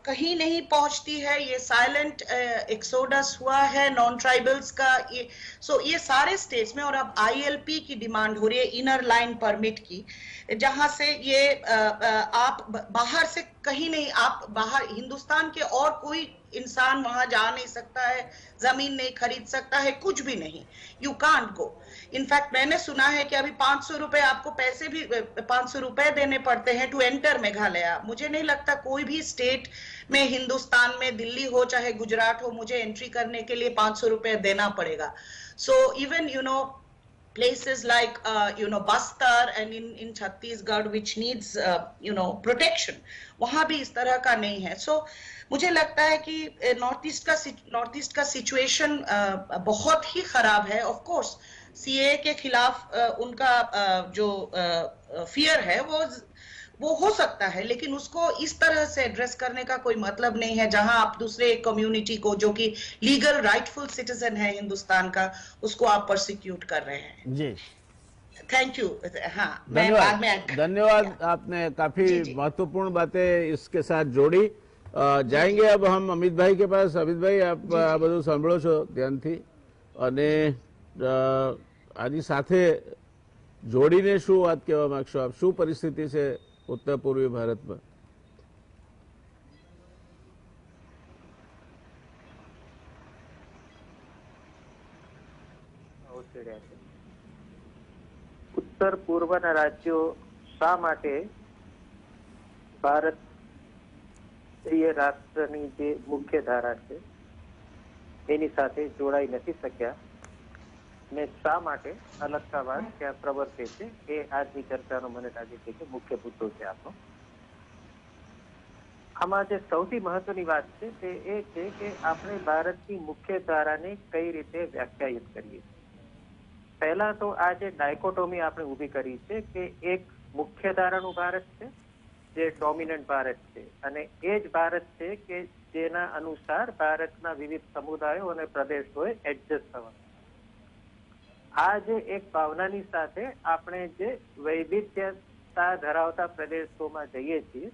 कहीं नहीं पहुंचती है। ये साइलेंट एक्सोडस हुआ है नॉन ट्राइबल्स का। ये सारे स्टेट्स में, और अब आईएलपी की डिमांड हो रही है, इनर लाइन परमिट की, जहां से ये आप बाहर से कहीं नहीं, आप बाहर हिंदुस्तान के और कोई इंसान वहां जा नहीं सकता है, जमीन नहीं खरीद सकता है, कुछ भी नहीं, यू कांट गो। इनफैक्ट मैंने सुना है कि अभी 500 रुपए, आपको पैसे भी 500 रुपए देने पड़ते हैं टू एंटर मेघालय। मुझे नहीं लगता कोई भी स्टेट में, हिंदुस्तान में, दिल्ली हो चाहे गुजरात हो, मुझे एंट्री करने के लिए 500 रुपए देना पड़ेगा। So even places like Bastar and in Chhattisgarh which needs protection, वहां भी इस तरह का नहीं है। सो मुझे लगता है कि नॉर्थ ईस्ट का सिचुएशन बहुत ही खराब है। ऑफ कोर्स सीए के खिलाफ उनका जो फियर है वो हो सकता है, लेकिन उसको इस तरह से एड्रेस करने का कोई मतलब नहीं है, जहां आप दूसरे कम्युनिटी को, जो कि लीगल राइटफुल सिटीजन है हिंदुस्तान का, उसको आप परसिक्यूट कर रहे हैं। जी, थैंक यू। हाँ, मैं बाद में धन्यवाद धन्यवाद, आपने काफी जी, जी। महत्वपूर्ण बातें इसके साथ जोड़ी। जाएंगे अब हम अमित भाई के पास। अमित भाई, आप जी, આ जी। બધું સાંભળો છો ધ્યાનથી, અને આની સાથે જોડીને શું વાત કહેવા માંગશો આપ? શું પરિસ્થિતિ છે ઉત્તર પૂર્વી ભારતમાં? અવસરે છે. ઉત્તર પૂર્વના રાજ્યો શા માટે ભારતીય રાષ્ટ્રની જે મુખ્ય ધારા છે એની સાથે જોડાઈ નથી શક્યા ને શા માટે અલગતાવાદ ત્યાં પ્રવર્તે છે, એ આજની ચર્ચાનો મને લાગે છે કે મુખ્ય મુદ્દો છે આપણો. આમાં જે સૌથી મહત્વની વાત છે તે એ છે કે આપણે ભારતની મુખ્ય ધારાને કઈ રીતે વ્યાખ્યાયિત કરીએ. પહેલા તો આ જે ડાયકોટોમી આપણે ઊભી કરી છે કે એક મુખ્ય ધારાનું ભારત છે જે ડોમિનન્ટ ભારત છે, અને એ જ ભારત છે કે જેના અનુસાર ભારતના વિવિધ સમુદાયો અને પ્રદેશોએ એડજસ્ટ થવાનું. આ જે એક ભાવનાની સાથે આપણે જે વૈવિધ્યતા ધરાવતા પ્રદેશોમાં જઈએ છીએ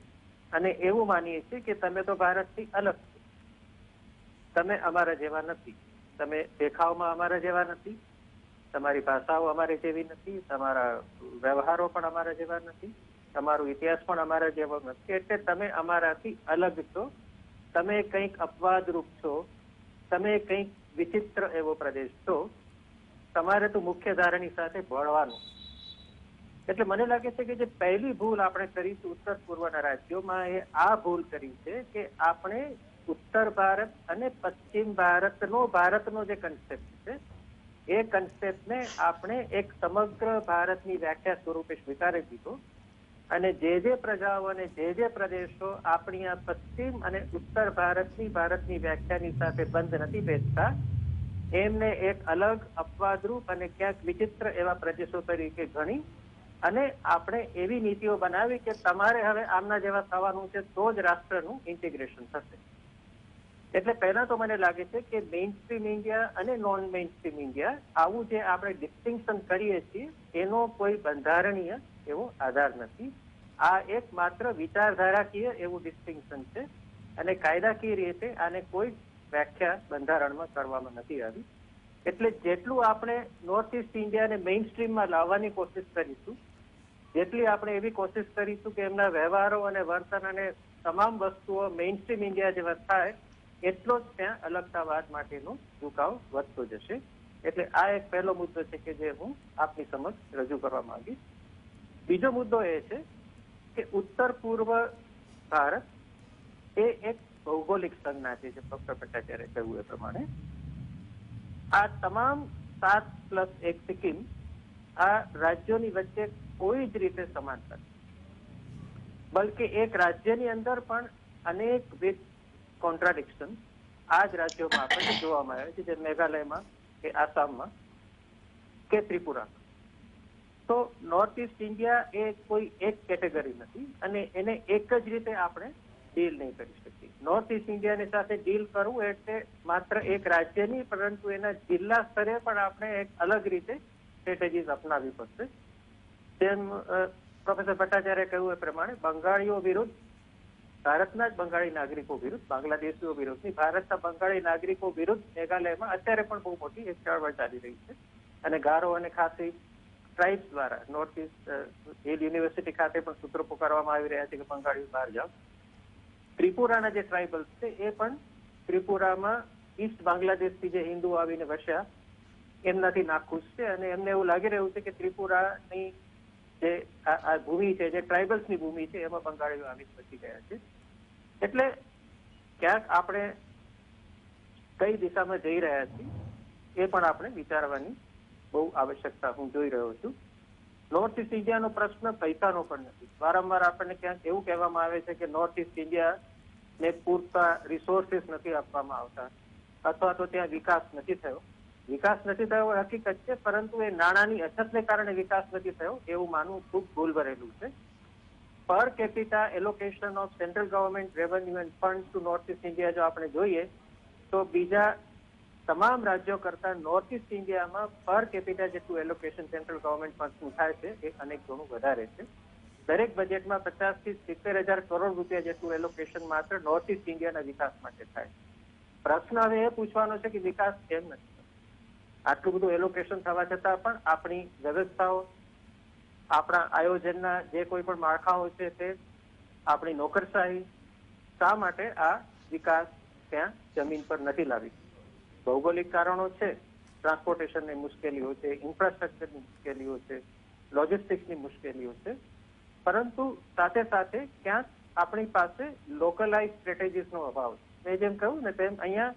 અને એવું માનીએ છીએ કે તમે તો ભારતથી અલગ છો, તમે અમારા જેવા નથી, તમે દેખાવમાં અમારા જેવા નથી, તમારી ભાષાઓ અમારી જેવી નથી, તમારા વ્યવહારો પણ અમારા જેવા નથી, તમારો ઇતિહાસ પણ અમારા જેવો નથી, એટલે તમે અમારાથી અલગ છો, તમે કંઈક અપવાદરૂપ છો, તમે કંઈક વિચિત્ર એવો પ્રદેશ છો, તમારે તો મુખ્ય ધારાની સાથે ભળવાનું. એટલે મને લાગે છે કે જે પહેલી ભૂલ આપણે કરી છે ઉત્તર પૂર્વના રાજ્યોમાં, એ આ ભૂલ કરી છે કે આપણે ઉત્તર ભારત અને પશ્ચિમ ભારતનો જે કન્સેપ્ટ છે એ કન્સેપ્ટને આપણે એક સમગ્ર ભારતની વ્યાખ્યા સ્વરૂપે સ્વીકારી દીધો, અને જે પ્રજાઓ અને જે પ્રદેશો આપણી આ પશ્ચિમ અને ઉત્તર ભારતની વ્યાખ્યાની સાથે બંધ નથી બેસતા એમને એક અલગ અપવાદરૂપ અને ક્યાંક વિચિત્ર એવા પ્રદેશો તરીકે ગણી અને આપણે એવી નીતિઓ બનાવી કે તમારે હવે આમના જેવા થવાનું છે તો જ રાષ્ટ્રનું ઇન્ટિગ્રેશન થશે. એટલે પહેલા તો મને લાગે છે કે મેઇન સ્ટ્રીમ ઇન્ડિયા અને નોન મેઇન સ્ટ્રીમ ઇન્ડિયા આવું જે આપણે ડિસ્ટિંક્શન કરીએ છીએ એનો કોઈ બંધારણીય એવો આધાર નથી. આ એક માત્ર વિચારધારાકીય એવું ડિસ્ટિંક્શન છે, અને કાયદાકીય રીતે આને કોઈ વ્યાખ્યા બંધારણમાં કરવામાં નથી આવી. એટલે જેટલું આપણે નોર્થ ઇસ્ટ ઇન્ડિયાને મેઇન સ્ટ્રીમમાં લાવવાની કોશિશ કરીશું, જેટલી આપણે એવી કોશિશ કરીશું કે એમના વ્યવહારો અને વર્તન અને તમામ વસ્તુઓ મેઇન સ્ટ્રીમ ઇન્ડિયા જેવા થાય, એટલો જ ત્યાં અલગતાવાદ માટેનો ઝુકાવ વધતો જશે. એટલે આ એક પહેલો મુદ્દો છે કે જે હું આપની સમક્ષ રજૂ કરવા માંગીશ. બીજો મુદ્દો એ છે કે ઉત્તર પૂર્વ ભારત એ એક ભૌગોલિક સંજ્ઞા છે, જે ડોક્ટર ભટ્ટાચાર્ય કહ્યું એ પ્રમાણે. આ તમામ 7+1 સિક્કિમ આ રાજ્યોની વચ્ચે કોઈ જ રીતે સમાનતા નથી, બલકે એક રાજ્યની અંદર પણ અનેક કોન્ટ્રાડિક્શન આ જ રાજ્યોમાં આપણને જોવામાં આવે છે, જે મેઘાલયમાં કે આસામમાં કે ત્રિપુરામાં. તો નોર્થ ઇસ્ટ ઇન્ડિયા એ કોઈ એક કેટેગરી નથી અને એને એક જ રીતે આપણે ડીલ નહીં કરી શકીએ. નોર્થ ઇસ્ટ ઇન્ડિયાની સાથે ડીલ કરવું એટલે માત્ર એક રાજ્ય નહીં, પરંતુ એના જિલ્લા સ્તરે પણ આપણે એક અલગ રીતે સ્ટ્રેટેજીસ અપનાવવી પડશે. જેમ પ્રોફેસર ભટ્ટાચાર્ય કહ્યું એ પ્રમાણે બંગાળીઓ વિરુદ્ધ, ભારતના જ બંગાળી નાગરિકો વિરુદ્ધ, બાંગ્લાદેશીઓ વિરુદ્ધ નહીં, ભારતના બંગાળી નાગરિકો વિરુદ્ધ મેઘાલયમાં અત્યારે પણ બહુ મોટી એક ચળવળ ચાલી રહી છે, અને ગારો અને ખાસી ટ્રાઇબ્સ દ્વારા નોર્થ ઇસ્ટ હિલ યુનિવર્સિટી ખાતે પણ સૂત્રો પુકારવામાં આવી રહ્યા છે કે બંગાળીઓ બહાર જાઓ. ત્રિપુરાના જે ટ્રાઇબલ્સ છે એ પણ ત્રિપુરામાં ઈસ્ટ બાંગ્લાદેશથી જે હિન્દુ આવીને વસ્યા એમનાથી નાખુશ છે, અને એમને એવું લાગી રહ્યું છે કે ત્રિપુરાની જે આ ભૂમિ છે, જે ટ્રાઇબલ્સની ભૂમિ છે, એમાં બંગાળીઓ આવી વસી ગયા છે. એટલે ક્યાંક આપણે કઈ દિશામાં જઈ રહ્યા છીએ એ પણ આપણે વિચારવાની બહુ આવશ્યકતા હું જોઈ રહ્યો છું. નોર્થ ઇસ્ટ ઇન્ડિયાનો પ્રશ્ન પૈસાનો પણ નથી. વારંવાર આપણને ક્યાંક એવું કહેવામાં આવે છે કે નોર્થ ઇસ્ટ ઇન્ડિયાને પૂરતા રિસોર્સિસ નથી આપવામાં આવતા, અથવા તો ત્યાં વિકાસ નથી થયો. વિકાસ નથી થયો એ હકીકત છે, પરંતુ એ નાણાંની અછતને કારણે વિકાસ નથી થયો એવું માનવું ખૂબ ભૂલ ભરેલું છે. Per capita allocation of central government revenue and fund to North East India જો આપણે જોઈએ તો બીજા તમામ રાજ્યો કરતા નોર્થ ઇસ્ટ ઇન્ડિયામાં પર કેપિટા જેટલું એલોકેશન સેન્ટ્રલ ગવર્મેન્ટ ફંડનું થાય છે એ અનેક ગણું વધારે છે. દરેક બજેટમાં 50 થી 70,000 કરોડ રૂપિયા જેટલું એલોકેશન માત્ર નોર્થ ઇસ્ટ ઇન્ડિયાના વિકાસ માટે થાય. પ્રશ્ન હવે એ પૂછવાનો છે કે વિકાસ કેમ નથી? આટલું બધું એલોકેશન થવા છતાં પણ આપણી વ્યવસ્થાઓ, આપણા આયોજનના જે કોઈ પણ માળખાઓ છે તે આપણી નોકરશાહી શા માટે આ વિકાસ ત્યાં જમીન પર નથી લાવી? ભૌગોલિક કારણો છે, ટ્રાન્સપોર્ટેશનની મુશ્કેલીઓ છે, ઇન્ફ્રાસ્ટ્રક્ચરની મુશ્કેલીઓ છે, લોજિસ્ટિક્સની મુશ્કેલીઓ છે, પરંતુ સાથે સાથે ક્યાંક આપણી પાસે લોકલાઇઝ સ્ટ્રેટેજીસનો અભાવ છે. મેં જેમ કહ્યું ને તેમ અહીંયા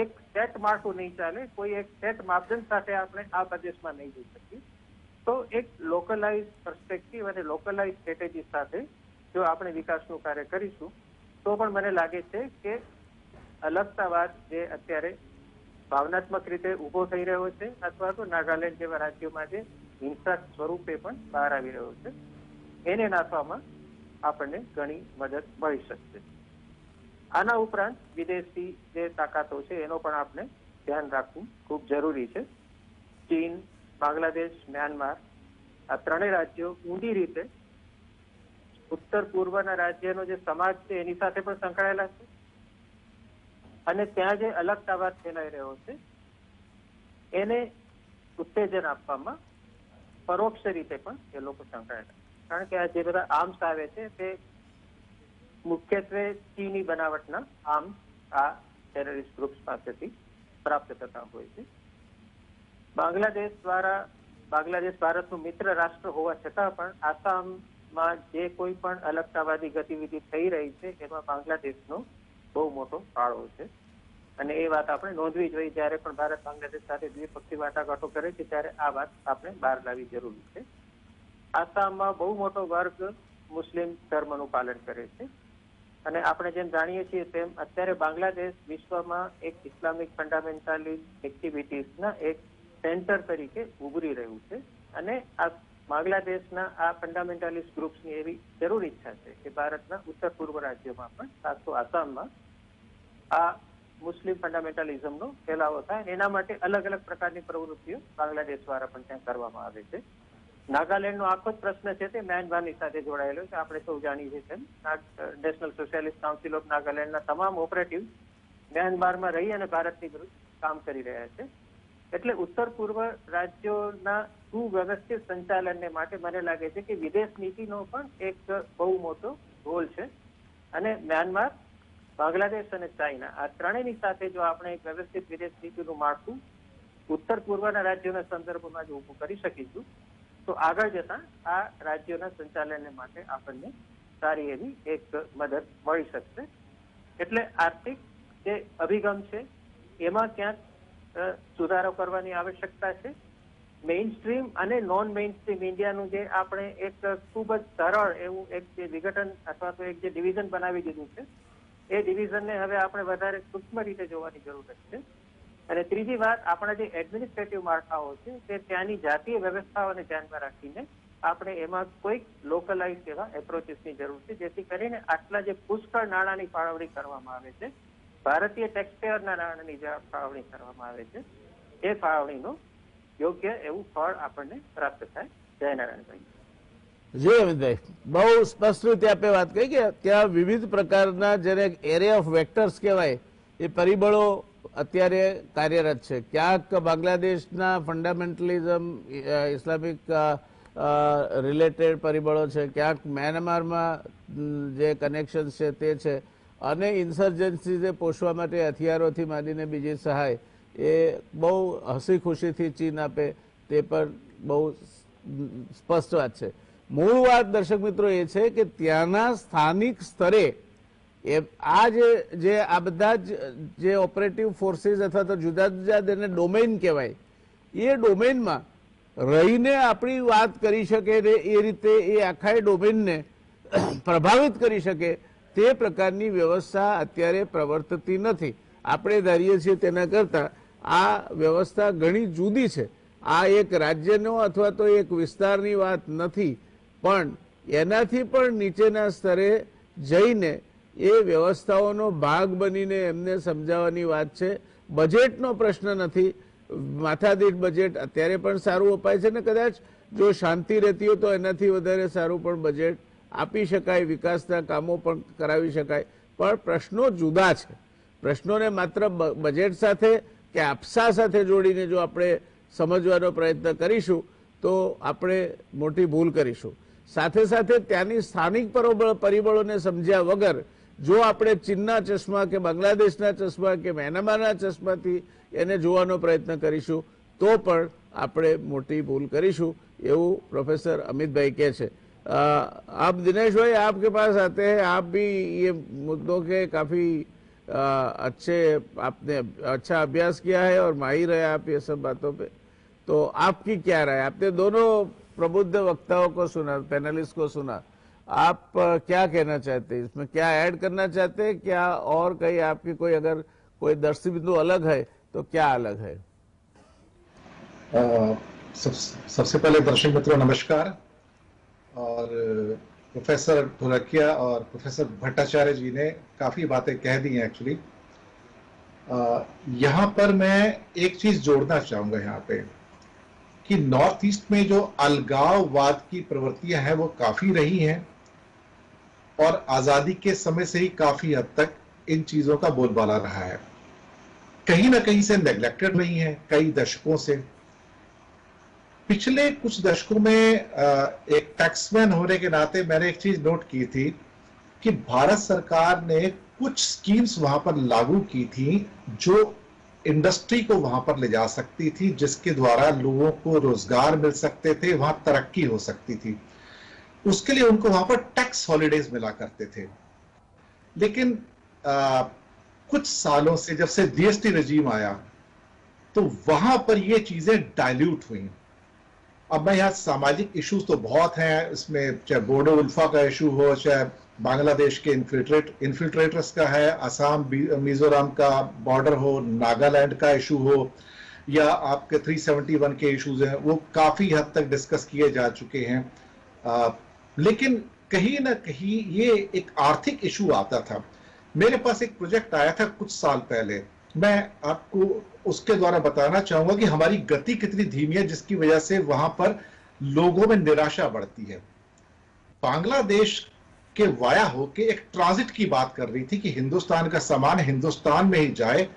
એક સેટ માળખું નહીં ચાલે, કોઈ એક સેટ માપદંડ સાથે આપણે આ પ્રદેશમાં નહીં જઈ શકીએ. તો એક લોકલાઇઝ પર્સપેક્ટિવ અને લોકલાઇઝ સ્ટ્રેટેજી સાથે જો આપણે વિકાસનું કાર્ય કરીશું તો પણ મને લાગે છે કે અલગતાવાદ જે અત્યારે ભાવનાત્મક રીતે ઉભો થઈ રહ્યો છે અથવા તો નાગાલેન્ડ જેવા રાજ્યોમાં જે હિંસક સ્વરૂપે પણ બહાર આવી રહ્યો છે એને નાથવામાં આપણને ઘણી મદદ મળી શકશે. આના ઉપરાંત વિદેશી જે તાકાતો છે એનો પણ આપણે ધ્યાન રાખવું ખૂબ જરૂરી છે. ચીન, બાંગ્લાદેશ, મ્યાનમાર આ ત્રણેય રાજ્યો ઊંડી રીતે ઉત્તર પૂર્વના રાજ્યનો જે સમાજ છે એની સાથે પણ સંકળાયેલા છે અને ત્યાં જે અલગતાવાદ ફેલાઈ રહ્યો છે એને ઉત્તેજન આપવામાં પરોક્ષ રીતે પણ એ લોકો સંકળાયેલા. કારણ કે આ જે બધા આર્મ્સ આવે છે તે મુખ્યત્વે ચીની બનાવટના આર્મ્સ આ ટેરરિસ્ટ ગ્રુપ્સ પાસેથી પ્રાપ્ત થતા હોય છે. બાંગ્લાદેશ ભારતનું મિત્ર રાષ્ટ્ર હોવા છતાં પણ આસામમાં જે કોઈ પણ અલગતાવાદી ગતિવિધિ થઈ રહી છે એમાં બાંગ્લાદેશનો બહુ મોટો ફાળો છે અને એ વાત આપણે નોંધવી જોઈએ. જ્યારે પણ ભારત બાંગ્લાદેશ સાથે દ્વિપક્ષી વાટાઘાટો કરે છે ત્યારે આ વાત આપણે બહાર લાવવી જરૂરી છે. આસામમાં બહુ મોટો વર્ગ મુસ્લિમ ધર્મનું પાલન કરે છે અને આપણે જેમ જાણીએ છીએ તેમ અત્યારે બાંગ્લાદેશ વિશ્વમાં એક ઇસ્લામિક ફંડામેન્ટાલિસ્ટ એક્ટિવિટીઝના એક સેન્ટર તરીકે ઉભરી રહ્યું છે અને આ બાંગ્લાદેશના આ ફંડામેન્ટાલિસ્ટ ગ્રુપ્સની એવી જરૂર ઈચ્છા છે કે ભારતના ઉત્તર પૂર્વ રાજ્યોમાં પણ ખાસ તો આસામમાં આ મુસ્લિમ ફંડામેન્ટાલિઝમનો ફેલાવો થાય. એના માટે અલગ અલગ પ્રકારની પ્રવૃત્તિઓ બાંગ્લાદેશ દ્વારા પણ ત્યાં કરવામાં આવે છે. નાગાલેન્ડનો આખો જ પ્રશ્ન છે તે મ્યાનમારની સાથે જોડાયેલો છે. આપણે સૌ જાણીએ છીએ તેમ નેશનલ સોશિયાલિસ્ટ કાઉન્સિલ ઓફ નાગાલેન્ડના તમામ ઓપરેટિવ મ્યાનમારમાં રહી અને ભારતની વિરુદ્ધ કામ કરી રહ્યા છે. એટલે ઉત્તર પૂર્વ રાજ્યોના સુવ્યવસ્થિત સંચાલનને માટે મને લાગે છે કે વિદેશ નીતિનો પણ એક બહુ મોટો રોલ છે અને મ્યાનમાર, બાંગ્લાદેશ અને ચાઇના આ ત્રણેયની સાથે જો આપણે એક વ્યવસ્થિત વિદેશ નીતિનું માળખું ઉત્તર પૂર્વના રાજ્યોના સંદર્ભમાં જો ઊભું કરી શકીશું તો આગળ જતા આ રાજ્યોના સંચાલનને માટે આપણને સારી એવી એક મદદ મળી શકશે. એટલે આર્થિક જે અભિગમ છે એમાં ક્યાંક સુધારો કરવાની આવશ્યકતા છે. મેઇન સ્ટ્રીમ અને નોન મેઇન સ્ટ્રીમ ઇન્ડિયાનું જે આપણે એક ખૂબ જ સરળ એવું એક જે વિઘટન અથવા તો એક જે ડિવિઝન બનાવી દીધું છે એ ડિવિઝનને હવે આપણે વધારે સૂક્ષ્મ રીતે જોવાની જરૂરત છે. અને ત્રીજી વાત, આપણા જે એડમિનિસ્ટ્રેટિવ માળખાઓ છે તે ત્યાંની જાતીય વ્યવસ્થાઓને ધ્યાનમાં રાખીને આપણે એમાં કોઈક લોકલાઇઝ એવા એપ્રોચીસની જરૂર છે જેથી કરીને આટલા જે પુષ્કળ નાણાંની ફાળવણી કરવામાં આવે છે, ભારતીય ટેક્સપેયરના નાણાંની જે ફાળવણી કરવામાં આવે છે એ ફાળવણીનું યોગ્ય એવું ફળ આપણને પ્રાપ્ત થાય. જય નારાયણભાઈ. જી અમિતભાઈ, બહુ સ્પષ્ટ રીતે આપે વાત કહી કે ત્યાં વિવિધ પ્રકારના જેને એરિયા ઓફ વેક્ટર્સ કહેવાય એ પરિબળો અત્યારે કાર્યરત છે. ક્યાંક બાંગ્લાદેશના ફંડામેન્ટલિઝમ, ઇસ્લામિક રિલેટેડ પરિબળો છે, ક્યાંક મ્યાનમારમાં જે કનેક્શન છે તે છે અને ઇન્સર્જન્સીને પોષવા માટે હથિયારોથી માંડીને બીજી સહાય એ બહુ હસી ખુશીથી ચીન આપે તે પણ બહુ સ્પષ્ટ વાત છે. મૂળ વાત દર્શક મિત્રો એ છે કે ત્યાંના સ્થાનિક સ્તરે આ જે આ બધા જે ઓપરેટિવ ફોર્સીસ અથવા તો જુદા જુદા તેને ડોમેઇન કહેવાય એ ડોમેઇનમાં રહીને આપણી વાત કરી શકે ને એ રીતે એ આખા ડોમેઇનને પ્રભાવિત કરી શકે તે પ્રકારની વ્યવસ્થા અત્યારે પ્રવર્તતી નથી. આપણે ધારીએ છીએ તેના કરતાં આ વ્યવસ્થા ઘણી જુદી છે. આ એક રાજ્યનો અથવા તો એક વિસ્તારની વાત નથી, પણ એનાથી પણ નીચેના સ્તરે જઈને એ વ્યવસ્થાઓનો ભાગ બનીને એમને સમજાવવાની વાત છે. બજેટનો પ્રશ્ન નથી. માથાદીઠ બજેટ અત્યારે પણ સારું અપાય છે ને કદાચ જો શાંતિ રહેતી હોય તો એનાથી વધારે સારું પણ બજેટ આપી શકાય, વિકાસના કામો પણ કરાવી શકાય. પણ પ્રશ્નો જુદા છે. પ્રશ્નોને માત્ર બજેટ સાથે કે આપસા સાથે જોડીને જો આપણે સમજવાનો પ્રયત્ન કરીશું તો આપણે મોટી ભૂલ કરીશું. સાથે સાથે ત્યાંની સ્થાનિક પરિબળોને સમજ્યા વગર જો આપણે ચીનના ચશ્મા કે બાંગ્લાદેશના ચશ્મા કે મ્યાનમારના ચશ્માથી એને જોવાનો પ્રયત્ન કરીશું તો પણ આપણે મોટી ભૂલ કરીશું એવું પ્રોફેસર અમિતભાઈ કહે છે. आप दिनेश भाई आपके पास आते हैं, आप भी ये मुद्दों के काफी अच्छे आपने अच्छा अभ्यास किया है और माहिर है आप ये सब बातों पे, तो आपकी क्या राय? आपने दोनों प्रबुद्ध वक्ताओं को सुना, पैनलिस्ट को सुना, आप क्या कहना चाहते हैं इसमें? क्या ऐड करना चाहते हैं? क्या और कहीं आपकी कोई अगर कोई दर्शी बिंदु अलग है तो क्या अलग है? सबसे पहले दर्शक मित्रों नमस्कार. और प्रोफेसर ढोलकिया और प्रोफेसर भट्टाचार्य जी ने काफी बातें कह दी हैं. एक्चुअली यहाँ पर मैं एक चीज जोड़ना चाहूंगा यहाँ पे कि नॉर्थ ईस्ट में जो अलगाववाद की प्रवृत्तियां हैं वो काफी रही हैं और आजादी के समय से ही काफी हद तक इन चीजों का बोलबाला रहा है. कहीं ना कहीं से नेग्लेक्टेड रही हैं कई दशकों से. पिछले कुछ दशकों में एक टैक्समैन होने के नाते मैंने एक चीज नोट की थी कि भारत सरकार ने कुछ स्कीम्स वहां पर लागू की थी जो इंडस्ट्री को वहां पर ले जा सकती थी, जिसके द्वारा लोगों को रोजगार मिल सकते थे, वहां तरक्की हो सकती थी. उसके लिए उनको वहां पर टैक्स हॉलिडेज मिला करते थे. लेकिन कुछ सालों से जब से जीएसटी रेजीम आया तो वहां पर ये चीजें डाइल्यूट हुई. अब मैं यहाँ सामाजिक इश्यूज तो बहुत हैं इसमें, चाहे बोडो उल्फा का इशू हो, चाहे बांग्लादेश के इन्फिल्ट्रेटर्स का है, असम मिजोरम का बॉर्डर हो, नागालैंड का इशू हो, या आपके 371 के इश्यूज हैं, वो काफी हद तक डिस्कस किए जा चुके हैं. लेकिन कहीं ना कहीं ये एक आर्थिक इशू आता था. मेरे पास एक प्रोजेक्ट आया था कुछ साल पहले, मैं आपको उसके द्वारा बताना चाहूंगा कि हमारी गति कितनी धीमी है जिसकी वजह से वहां पर लोगों में निराशा बढ़ती है. बांग्लादेश के वाया होके एक ट्रांजिट की बात कर रही थी कि हिंदुस्तान का सामान हिंदुस्तान में ही जाए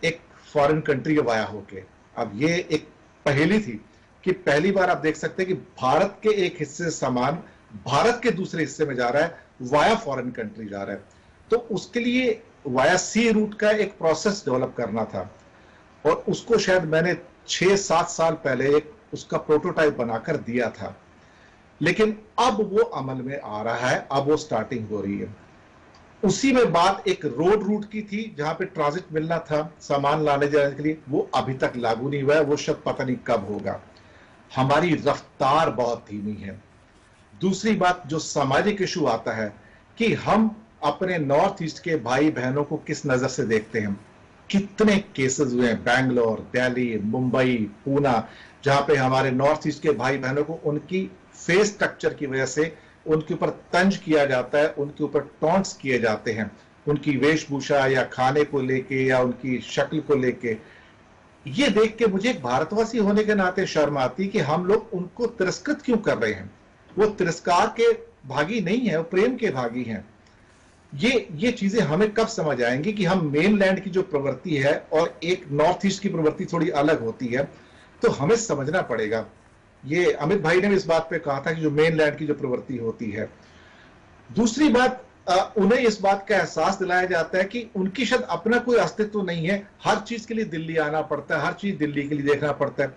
एक फॉरेन कंट्री के वाया होके. अब ये एक पहेली थी कि पहली बार आप देख सकते हैं कि भारत के एक हिस्से से सामान भारत के दूसरे हिस्से में जा रहा है, वाया फॉरेन कंट्री जा रहा है. तो उसके लिए वाया सी रूट का एक प्रोसेस डेवलप करना था और उसको शायद मैंने 6-7 साल पहले एक उसका प्रोटोटाइप बनाकर दिया था. लेकिन अब वो अमल में आ रहा है, अब वो स्टार्टिंग हो रही है. उसी में बात एक रोड रूट की थी जहां पे ट्रांजिट मिलना था सामान लाने जाने के लिए, वो अभी तक लागू नहीं हुआ है, वो शायद पता नहीं कब होगा. हमारी रफ्तार बहुत धीमी है. दूसरी बात जो सामाजिक इशू आता है कि हम अपने नॉर्थ ईस्ट के भाई बहनों को किस नजर से देखते हैं. कितने केसेस हुए हैं बैंगलोर, दिल्ली, मुंबई, पूना, जहां पे हमारे नॉर्थ ईस्ट के भाई बहनों को उनकी फेस स्ट्रक्चर की वजह से उनके ऊपर तंज किया जाता है, उनके ऊपर टॉन्ट्स किए जाते हैं, उनकी वेशभूषा या खाने को लेके या उनकी शक्ल को लेके. ये देख के मुझे एक भारतवासी होने के नाते शर्म आती कि हम लोग उनको तिरस्कृत क्यों कर रहे हैं. वो तिरस्कार के भागी नहीं है, वो प्रेम के भागी हैं. ये चीजें हमें कब समझ आएंगी कि हम मेनलैंड की जो प्रवृत्ति है और एक नॉर्थ ईस्ट की प्रवृत्ति थोड़ी अलग होती है, तो हमें समझना पड़ेगा. ये अमित भाई ने भी इस बात पे कहा था कि जो मेनलैंड की जो प्रवृत्ति होती है. दूसरी बात, उन्हें इस बात का एहसास दिलाया जाता है कि उनकी शायद अपना कोई अस्तित्व नहीं है, हर चीज के लिए दिल्ली आना पड़ता है, हर चीज दिल्ली के लिए देखना पड़ता है.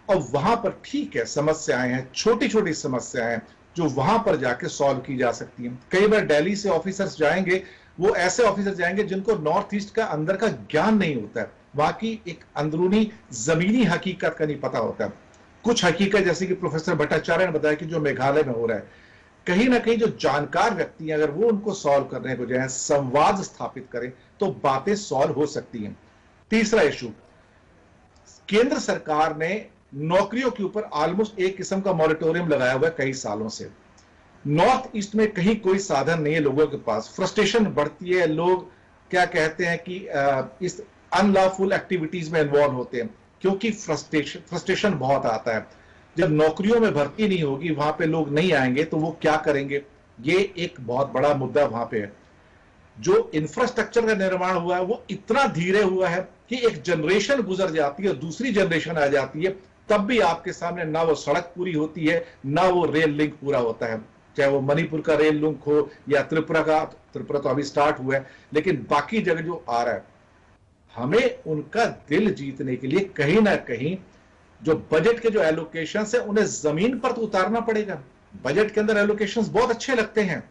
और वहां पर ठीक है समस्याएं हैं, छोटी छोटी समस्याएं हैं जो वहां पर जाके सॉल्व की जा सकती हैं. कई बार दिल्ली से ऑफिसर्स जाएंगे, वो ऐसे ऑफिसर जाएंगे जिनको नॉर्थ ईस्ट का अंदर का ज्ञान नहीं होता है, वहां की एक अंदरूनी जमीनी हकीकत का नहीं पता होता है. कुछ हकीकत जैसे कि प्रोफेसर भट्टाचार्य ने बताया कि जो मेघालय में हो रहा है, कहीं ना कहीं जो जानकार व्यक्ति हैं अगर वो उनको सॉल्व करने को जाए, संवाद स्थापित करें, तो बातें सॉल्व हो सकती हैं. तीसरा इशू, केंद्र सरकार ने नौकरियों के ऊपर ऑलमोस्ट एक किस्म का मॉरिटोरियम लगाया हुआ है कई सालों से. नॉर्थ ईस्ट में कहीं कोई साधन नहीं है लोगों के पास, फ्रस्ट्रेशन बढ़ती है. लोग क्या कहते हैं कि इस अनलॉफुल एक्टिविटीज में इन्वॉल्व होते हैं, क्योंकि फ्रस्ट्रेशन बहुत आता है। जब नौकरियों में भर्ती नहीं होगी, वहां पे लोग नहीं आएंगे, तो वो क्या करेंगे? ये एक बहुत बड़ा मुद्दा वहां पे है। जो इंफ्रास्ट्रक्चर का निर्माण हुआ है वो इतना धीरे हुआ है कि एक जनरेशन गुजर जाती है, दूसरी जनरेशन आ जाती है, तब भी आपके सामने ना वो सड़क पूरी होती है, ना वो रेल लिंक पूरा होता है। चाहे वो मणिपुर का रेल लिंक हो या त्रिपुरा तो अभी स्टार्ट हुआ है, लेकिन बाकी जगह जो आ रहा है, हमें उनका दिल जीतने के लिए कहीं ना कहीं जो बजट के जो एलोकेशन है उन्हें जमीन पर तो उतारना पड़ेगा। बजट के अंदर एलोकेशन बहुत अच्छे लगते हैं,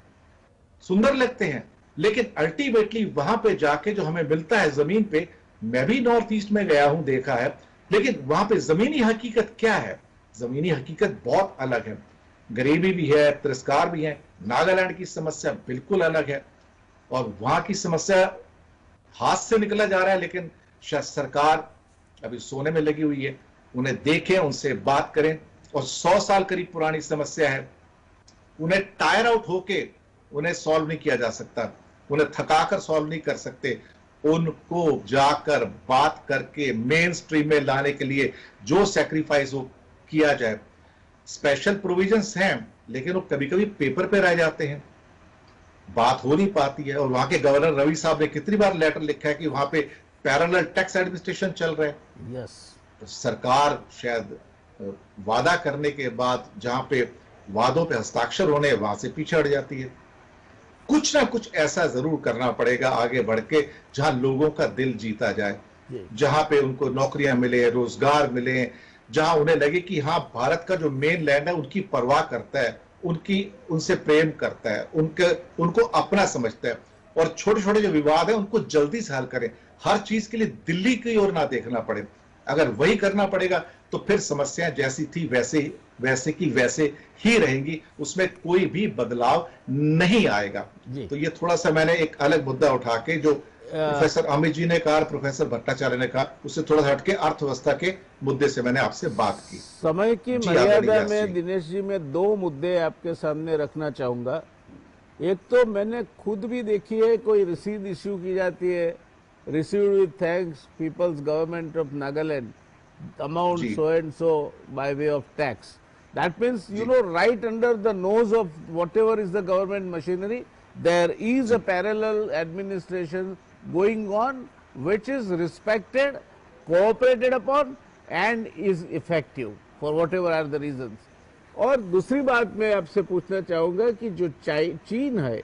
सुंदर लगते हैं, लेकिन अल्टीमेटली वहां पे जाके जो हमें मिलता है जमीन पे, मैं भी नॉर्थ ईस्ट में गया हूं, देखा है, लेकिन वहां पे जमीनी हकीकत क्या है? जमीनी हकीकत बहुत अलग है। गरीबी भी है, तिरस्कार भी है। नागालैंड की समस्या बिल्कुल अलग है, और वहां की समस्या हाथ से निकला जा रहा है, लेकिन शायद सरकार अभी सोने में लगी हुई है। उन्हें देखें, उनसे बात करें, और 100 साल करीब पुरानी समस्या है, उन्हें टायर आउट होके उन्हें सॉल्व नहीं किया जा सकता, उन्हें थकाकर सॉल्व नहीं कर सकते। उनको जाकर बात करके मेन स्ट्रीम में लाने के लिए जो सैक्रिफाइस हो किया जाए। स्पेशल प्रोविजंस हैं, लेकिन वो कभी कभी पेपर पे रह जाते हैं, बात हो नहीं पाती है। और वहां के गवर्नर रवि साहब ने कितनी बार लेटर लिखा है कि वहां पे पैरेलल टैक्स एडमिनिस्ट्रेशन चल रहा है। यस, तो सरकार शायद वादा करने के बाद जहां पे वादों पे हस्ताक्षर होने, वहां से पीछे हट जाती है। कुछ ना कुछ ऐसा जरूर करना पड़ेगा आगे बढ़ के, जहां लोगों का दिल जीता जाए, जहां पे उनको नौकरियां मिले, रोजगार मिले, जहां उन्हें लगे कि हाँ, भारत का जो मेन लैंड है उनकी परवाह करता है, उनसे प्रेम करता है, उनको अपना समझता है, और छोटे छोटे जो विवाद है उनको जल्दी से हल करें। हर चीज के लिए दिल्ली की ओर ना देखना पड़े। अगर वही करना पड़ेगा तो फिर समस्याएं जैसी थी वैसे की वैसे ही रहेंगी, उसमें कोई भी बदलाव नहीं आएगा। तो ये थोड़ा सा मैंने एक अलग मुद्दा उठा के, जो प्रोफेसर अमित जी ने कहा, प्रोफेसर भट्टाचार्य ने कहा, उससे थोड़ा सा हटके अर्थव्यवस्था के मुद्दे से मैंने आपसे बात की। समय की मर्यादा में दिनेश जी, मैं 2 मुद्दे आपके सामने रखना चाहूंगा। एक तो मैंने खुद भी देखी है, कोई रसीद इश्यू की जाती है, received with thanks People's Government of Nagaland, amount so and so by way of tax. That means, you know, right under the nose of whatever is the government machinery, there is a parallel administration going on which is respected, cooperated upon and is effective for whatever are the reasons. और दूसरी बात मैं आपसे पूछना चाहूंगा कि जो चीन है,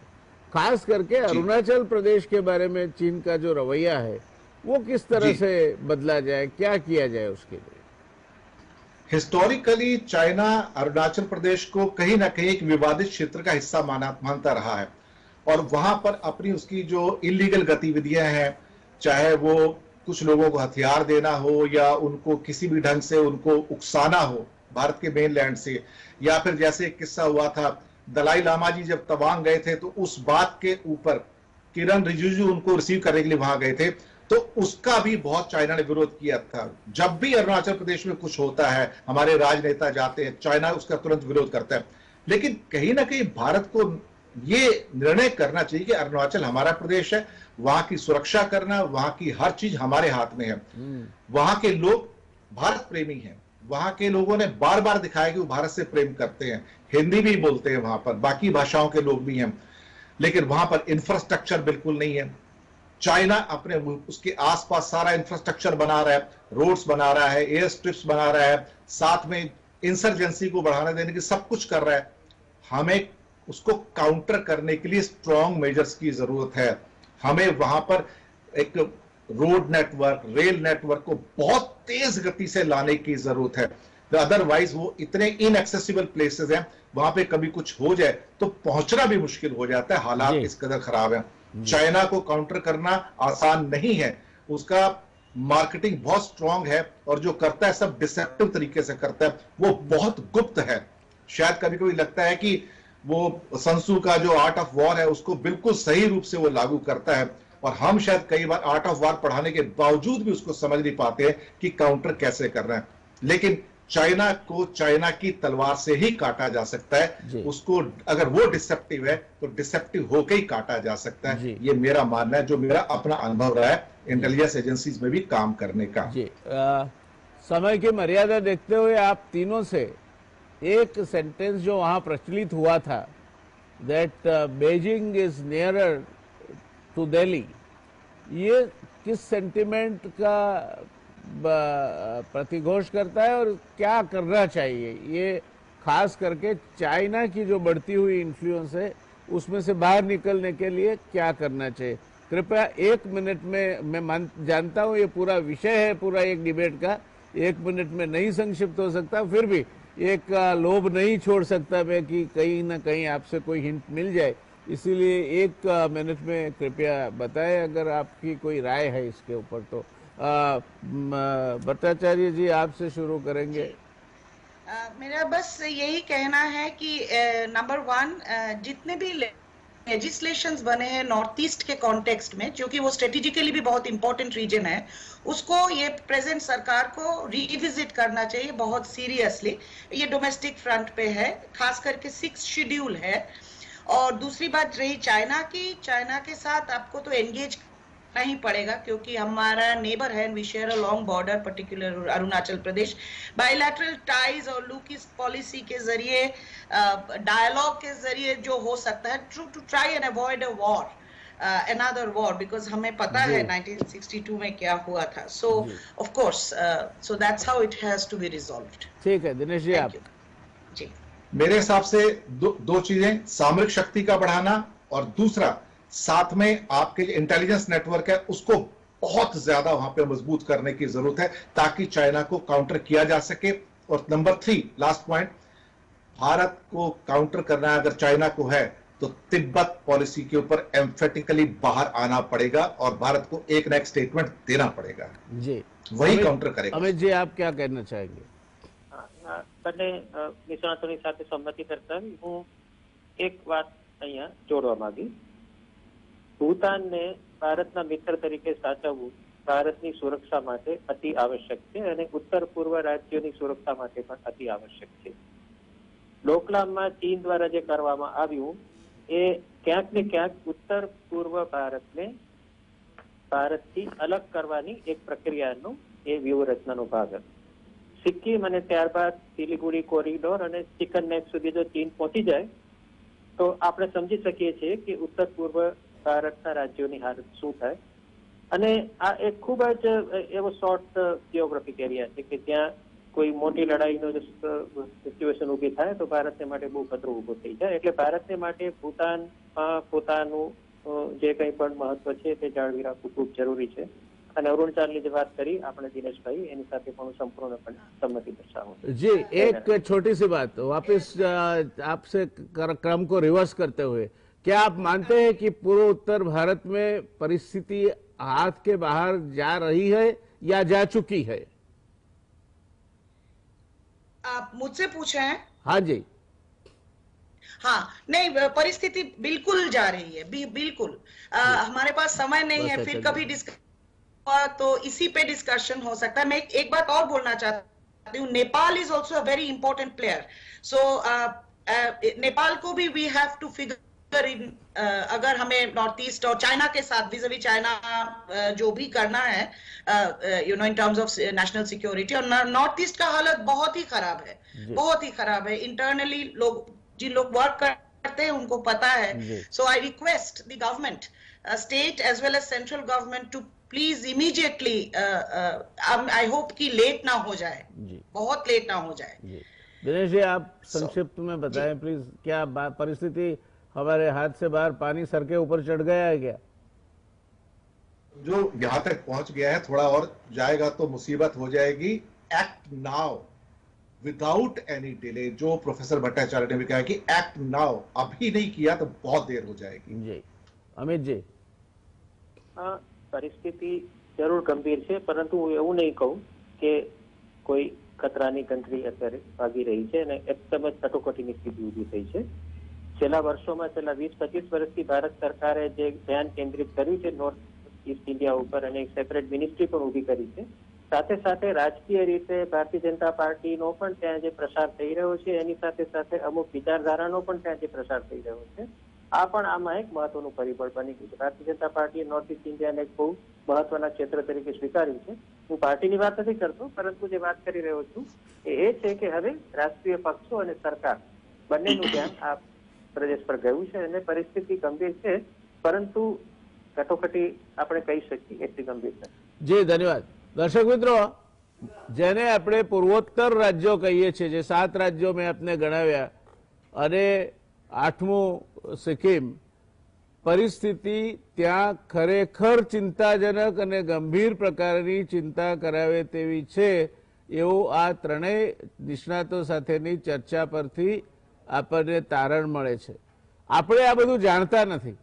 खास करके अरुणाचल प्रदेश के बारे में चीन का जो रवैया है, वो किस तरह से बदला जाए, क्या किया जाए उसके लिए? हिस्टोरिकली चाइना अरुणाचल प्रदेश को कहीं ना कहीं एक विवादित क्षेत्र का हिस्सा मानता रहा है, और वहां पर अपनी उसकी जो इलीगल गतिविधियां हैं, चाहे वो कुछ लोगों को हथियार देना हो या उनको किसी भी ढंग से उनको उकसाना हो भारत के मेनलैंड से, या फिर जैसे एक किस्सा हुआ था, दलाई लामा जी जब तवांग गए थे तो उस बात के ऊपर किरण रिजिजू उनको रिसीव करने के लिए वहां गए थे, तो उसका भी बहुत चाइना ने विरोध किया था। जब भी अरुणाचल प्रदेश में कुछ होता है, हमारे राजनेता जाते हैं, चाइना उसका तुरंत विरोध करता है। लेकिन कहीं ना कहीं भारत को ये निर्णय करना चाहिए कि अरुणाचल हमारा प्रदेश है, वहां की सुरक्षा करना, वहां की हर चीज हमारे हाथ में है। वहां के लोग भारत प्रेमी हैं, वहां के लोगों ने बार बार दिखाया कि वो भारत से प्रेम करते हैं, हिंदी भी बोलते हैं वहां पर, बाकी भाषाओं के लोग भी हैं, लेकिन वहां पर इंफ्रास्ट्रक्चर बिल्कुल नहीं है। चाइना अपने उसके आसपास सारा इंफ्रास्ट्रक्चर बना रहा है, रोड्स बना रहा है, एयर स्ट्रिप्स बना रहा है, साथ में इंसर्जेंसी को बढ़ाने देने की सब कुछ कर रहा है। हमें उसको काउंटर करने के लिए स्ट्रॉन्ग मेजर्स की जरूरत है। हमें वहां पर एक रोड नेटवर्क, रेल नेटवर्क को बहुत तेज गति से लाने की जरूरत है। अदरवाइज वो इतने इनएक्सेसिबल प्लेसेस हैं, वहां पे कभी कुछ हो जाए तो पहुंचना भी मुश्किल हो जाता है, हालात इस कदर खराब है। चाइना को काउंटर करना आसान नहीं है, उसका मार्केटिंग बहुत स्ट्रांग है, और जो करता है सब डिसेप्टिव तरीके से करता है, वो बहुत गुप्त है। शायद कभी कभी लगता है कि वो संसू का जो आर्ट ऑफ वॉर है उसको बिल्कुल सही रूप से वो लागू करता है, और हम शायद कई बार आर्ट ऑफ वॉर पढ़ाने के बावजूद भी उसको समझ नहीं पाते हैं कि काउंटर कैसे करना है। लेकिन चाइना को चाइना की तलवार से ही काटा जा सकता जी। है। उसको अगर वो डिसेप्टिव है तो डिसेप्टिव होकर ही काटा जा सकता जी। है। ये मेरा मानना है, जो मेरा अपना अनुभव रहा है इंटेलिजेंस एजेंसीज में भी काम करने का। जी, समय की मर्यादा देखते हुए आप तीनों से एक सेंटेंस जो वहां प्रचलित हुआ था, that Beijing is nearer to Delhi, ये किस सेंटिमेंट का प्रतिघोष करता है और क्या करना चाहिए? ये खास करके चाइना की जो बढ़ती हुई इन्फ्लुएंस है उसमें से बाहर निकलने के लिए क्या करना चाहिए? कृपया 1 मिनट में, मैं जानता हूं ये पूरा विषय है पूरा एक डिबेट का, 1 मिनट में नहीं संक्षिप्त हो सकता, फिर भी एक लोभ नहीं छोड़ सकता मैं कि कहीं ना कहीं आपसे कोई हिंट मिल जाए, इसीलिए 1 मिनट में कृपया बताएं अगर आपकी कोई राय है इसके ऊपर। तो भट्टाचार्य जी आपसे शुरू करेंगे। मेरा बस यही कहना है कि नंबर 1, जितने भी लेजिस्लेशंस बने हैं नॉर्थ ईस्ट के कॉन्टेक्स्ट में, क्योंकि वो स्ट्रेटेजिकली भी बहुत इंपॉर्टेंट रीजन है, उसको ये प्रेजेंट सरकार को रिविजिट करना चाहिए बहुत सीरियसली। ये डोमेस्टिक फ्रंट पे है, खास करके 6 शेड्यूल है। और दूसरी बात रही चाइना की, चाइना के साथ आपको तो एंगेज नहीं पड़ेगा क्योंकि हमारा नेबर है, we share a long border, particular Arunachal Pradesh. Bilateral ties और लूकिस पॉलिसी के जरिए, डायलॉग के जरिए जो हो सकता है, to try and avoid a war, another war, because हमें पता है 1962 में क्या हुआ था। So of course, so that's how it has to be resolved. ठीक है, दिनेश जी आप। जी, मेरे हिसाब से दो चीजें, सामरिक शक्ति का बढ़ाना और दूसरा साथ में आपके जो इंटेलिजेंस नेटवर्क है उसको बहुत ज्यादा वहां पे मजबूत करने की जरूरत है ताकि चाइना को काउंटर किया जा सके। और नंबर 3 लास्ट पॉइंट, भारत को काउंटर करना अगर चाइना को है तो तिब्बत पॉलिसी के ऊपर एम्फेटिकली बाहर आना पड़ेगा और भारत को एक ना एक स्टेटमेंट देना पड़ेगा। जी, वही काउंटर करेगा। अमित जी आप क्या कहना चाहेंगे? બંને નિષ્ણાતોની સાથે સંમતિ કરતા હું એક વાત અહીંયા જોડવા માંગી. ભૂતાનને ભારતના મિત્ર તરીકે સાચવવું ભારતની સુરક્ષા માટે અતિ આવશ્યક છે અને ઉત્તર પૂર્વ રાજ્યોની સુરક્ષા માટે પણ અતિ આવશ્યક છે. ડોકલામમાં ચીન દ્વારા જે કરવામાં આવ્યું એ ક્યાંક ને ક્યાંક ઉત્તર પૂર્વ ભારતને ભારતથી અલગ કરવાની એક પ્રક્રિયાનો એ વ્યૂહરચનાનો ભાગ હતો. સિક્કિમ અને ત્યારબાદ સિલિગુડી કોરિડોર અને ચિકન નેક સુધી જો ચીન પહોંચી જાય તો આપણે સમજી શકીએ છીએ કે ઉત્તર પૂર્વ ભારતના રાજ્યોની હાલત શું થાય. અને આ એક ખૂબ જ એવો શોર્ટ જીઓગ્રાફિક એરિયા છે કે ત્યાં કોઈ મોટી લડાઈનો જો સિચ્યુએશન ઊભી થાય તો ભારતને માટે બહુ ખતરો ઊભો થઈ જાય. એટલે ભારતને માટે ભૂતાનમાં પોતાનું જે કંઈ પણ મહત્વ છે તે જાળવી રાખવું ખૂબ જરૂરી છે. અને અરુણાચલની જે વાત કરી આપણે દિનેશભાઈ એની સાથે પણ સંપૂર્ણપણે સંમતિ દર્શાવું. जी, एक छोटी सी बात वापस आपसे क्रम को रिवर्स करते हुए, क्या आप मानते हैं कि पूर्व उत्तर भारत में परिस्थिति हाथ के बाहर जा रही है या जा चुकी है? आप मुझसे पूछे हैं? हाँ जी। हाँ, नहीं, परिस्थिति बिल्कुल जा रही है, बिल्कुल। हमारे पास समय नहीं है, फिर कभी डिस्कस तो इसी पे डिस्कशन हो सकता है। मैं एक बात और बोलना चाहती हूँ, Nepal is also a very important player. So Nepal को भी we have to figure in, अगर हमें नॉर्थ ईस्ट और चाइना के साथ विज़-अ-विज़ चाइना जो भी करना है, you know, in terms of national security. और नॉर्थ ईस्ट का हालत बहुत ही खराब है, बहुत ही खराब है। इंटरनली लोग, जिन लोग वर्क करते हैं उनको पता है। So I request the government, state as well as central government, to please immediately, I hope कि लेट ना हो जाए, बहुत लेट ना हो जाए। दिनेश जी आप संक्षिप्त में बताएं प्लीज, क्या परिस्थिति हमारे हाथ से बाहर, पानी सर के ऊपर चढ़ गया है क्या? जो यहां तक पहुंच गया है, थोड़ा और जाएगा तो मुसीबत हो जाएगी। Act now without any delay, जो प्रोफेसर भट्टाचार्य ने भी कहा कि एक्ट नाउ, अभी नहीं किया तो बहुत देर हो जाएगी। जी, अमित जी। પરિસ્થિતિ જરૂર ગંભીર છે, પરંતુ હું એવું નહીં કહું કે કોઈ ખતરાની કંટ્રી અત્યારે ભાગી રહી છે અને એકદમ જ કટોકટીની સ્થિતિ ઊભી થઈ છે. છેલ્લા વર્ષોમાં, છેલ્લા 20-25 વર્ષથી ભારત સરકારે જે ધ્યાન કેન્દ્રિત કર્યું છે નોર્થ ઈસ્ટ ઇન્ડિયા ઉપર અને એક સેપરેટ મિનિસ્ટ્રી પણ ઊભી કરી છે, સાથે સાથે રાજકીય રીતે ભારતીય જનતા પાર્ટીનો પણ ત્યાં જે પ્રસાર થઈ રહ્યો છે એની સાથે સાથે અમુક વિચારધારાનો પણ ત્યાં જે પ્રસાર થઈ રહ્યો છે આ પણ આમાં એક મહત્વનું પરિબળ બની ગયું છે. ભારતીય જનતા પાર્ટીએ નોર્થ ઇસ્ટ ઇન્ડિયાને એક બહુ મહત્વના ક્ષેત્ર તરીકે સ્વીકાર્યું છે. હું પાર્ટીની વાત નથી કરતો, પરંતુ જે વાત કરી રહ્યો છું એ છે કે હવે રાષ્ટ્રીય પક્ષો અને સરકાર બંનેનું ધ્યાન આ પ્રદેશ પર ગયું છે અને પરિસ્થિતિ ગંભીર છે, પરંતુ કટોકટી આપણે કહી શકીએ એટલી ગંભીર છે. જી ધન્યવાદ. દર્શક મિત્રો, જેને આપણે પૂર્વોત્તર રાજ્યો કહીએ છીએ, જે 7 રાજ્યો મેં આપને ગણાવ્યા અને 8મું સિક્કિમ, પરિસ્થિતિ ત્યાં ખરેખર ચિંતાજનક અને ગંભીર પ્રકારની ચિંતા કરાવે તેવી છે એવું આ ત્રણેય નિષ્ણાતો સાથેની ચર્ચા પરથી આપણને તારણ મળે છે. આપણે આ બધું જાણતા નથી.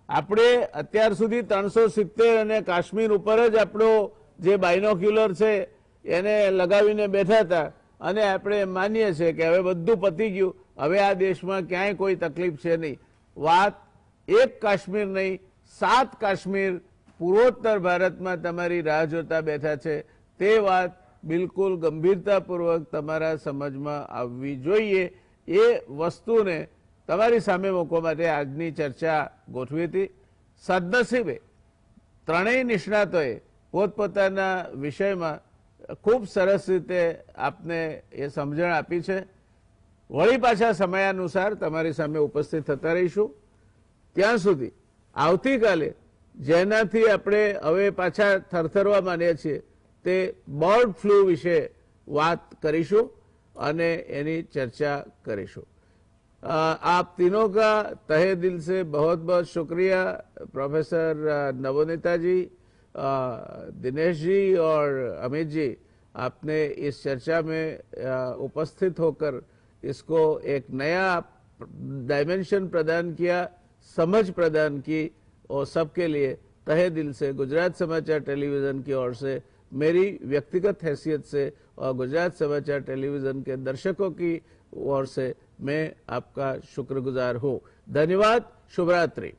આપણે અત્યાર સુધી 370 અને કાશ્મીર ઉપર જ આપણો જે બાયનોક્યુલર છે એને લગાવીને બેઠા હતા અને આપણે માનીએ છીએ કે હવે બધું પતી ગયું, હવે આ દેશમાં ક્યાંય કોઈ તકલીફ છે નહીં. વાત એક કાશ્મીર નહીં, 7 કાશ્મીર પૂર્વોત્તર ભારતમાં તમારી રાહ જોતા બેઠા છે. તે વાત બિલકુલ ગંભીરતાપૂર્વક તમારા સમજમાં આવવી જોઈએ. એ વસ્તુને તમારી સામે મૂકવા માટે આજની ચર્ચા ગોઠવી હતી. સદનસીબે ત્રણેય નિષ્ણાતોએ પોતપોતાના વિષયમાં ખૂબ સરસ રીતે આપને એ સમજણ આપી છે. વળી પાછા સમયાનુસાર તમારી સામે ઉપસ્થિત થતા રહીશું. ત્યાં સુધી આવતીકાલે જેનાથી આપણે હવે પાછા થરથરવા માંડ્યા છીએ તે બર્ડ ફ્લૂ વિશે વાત કરીશું અને એની ચર્ચા કરીશું. आप तीनों का तहे दिल से बहुत बहुत शुक्रिया, प्रोफेसर नवनीता जी, दिनेश जी और अमित जी. आपने इस चर्चा में उपस्थित होकर इसको एक नया डायमेंशन प्रदान किया, समझ प्रदान की, और सबके लिए तहे दिल से गुजरात समाचार टेलीविजन की ओर से, मेरी व्यक्तिगत हैसियत से और गुजरात समाचार टेलीविजन के दर्शकों की ओर से मैं आपका शुक्रगुजार हूँ. धन्यवाद. शुभ रात्रि.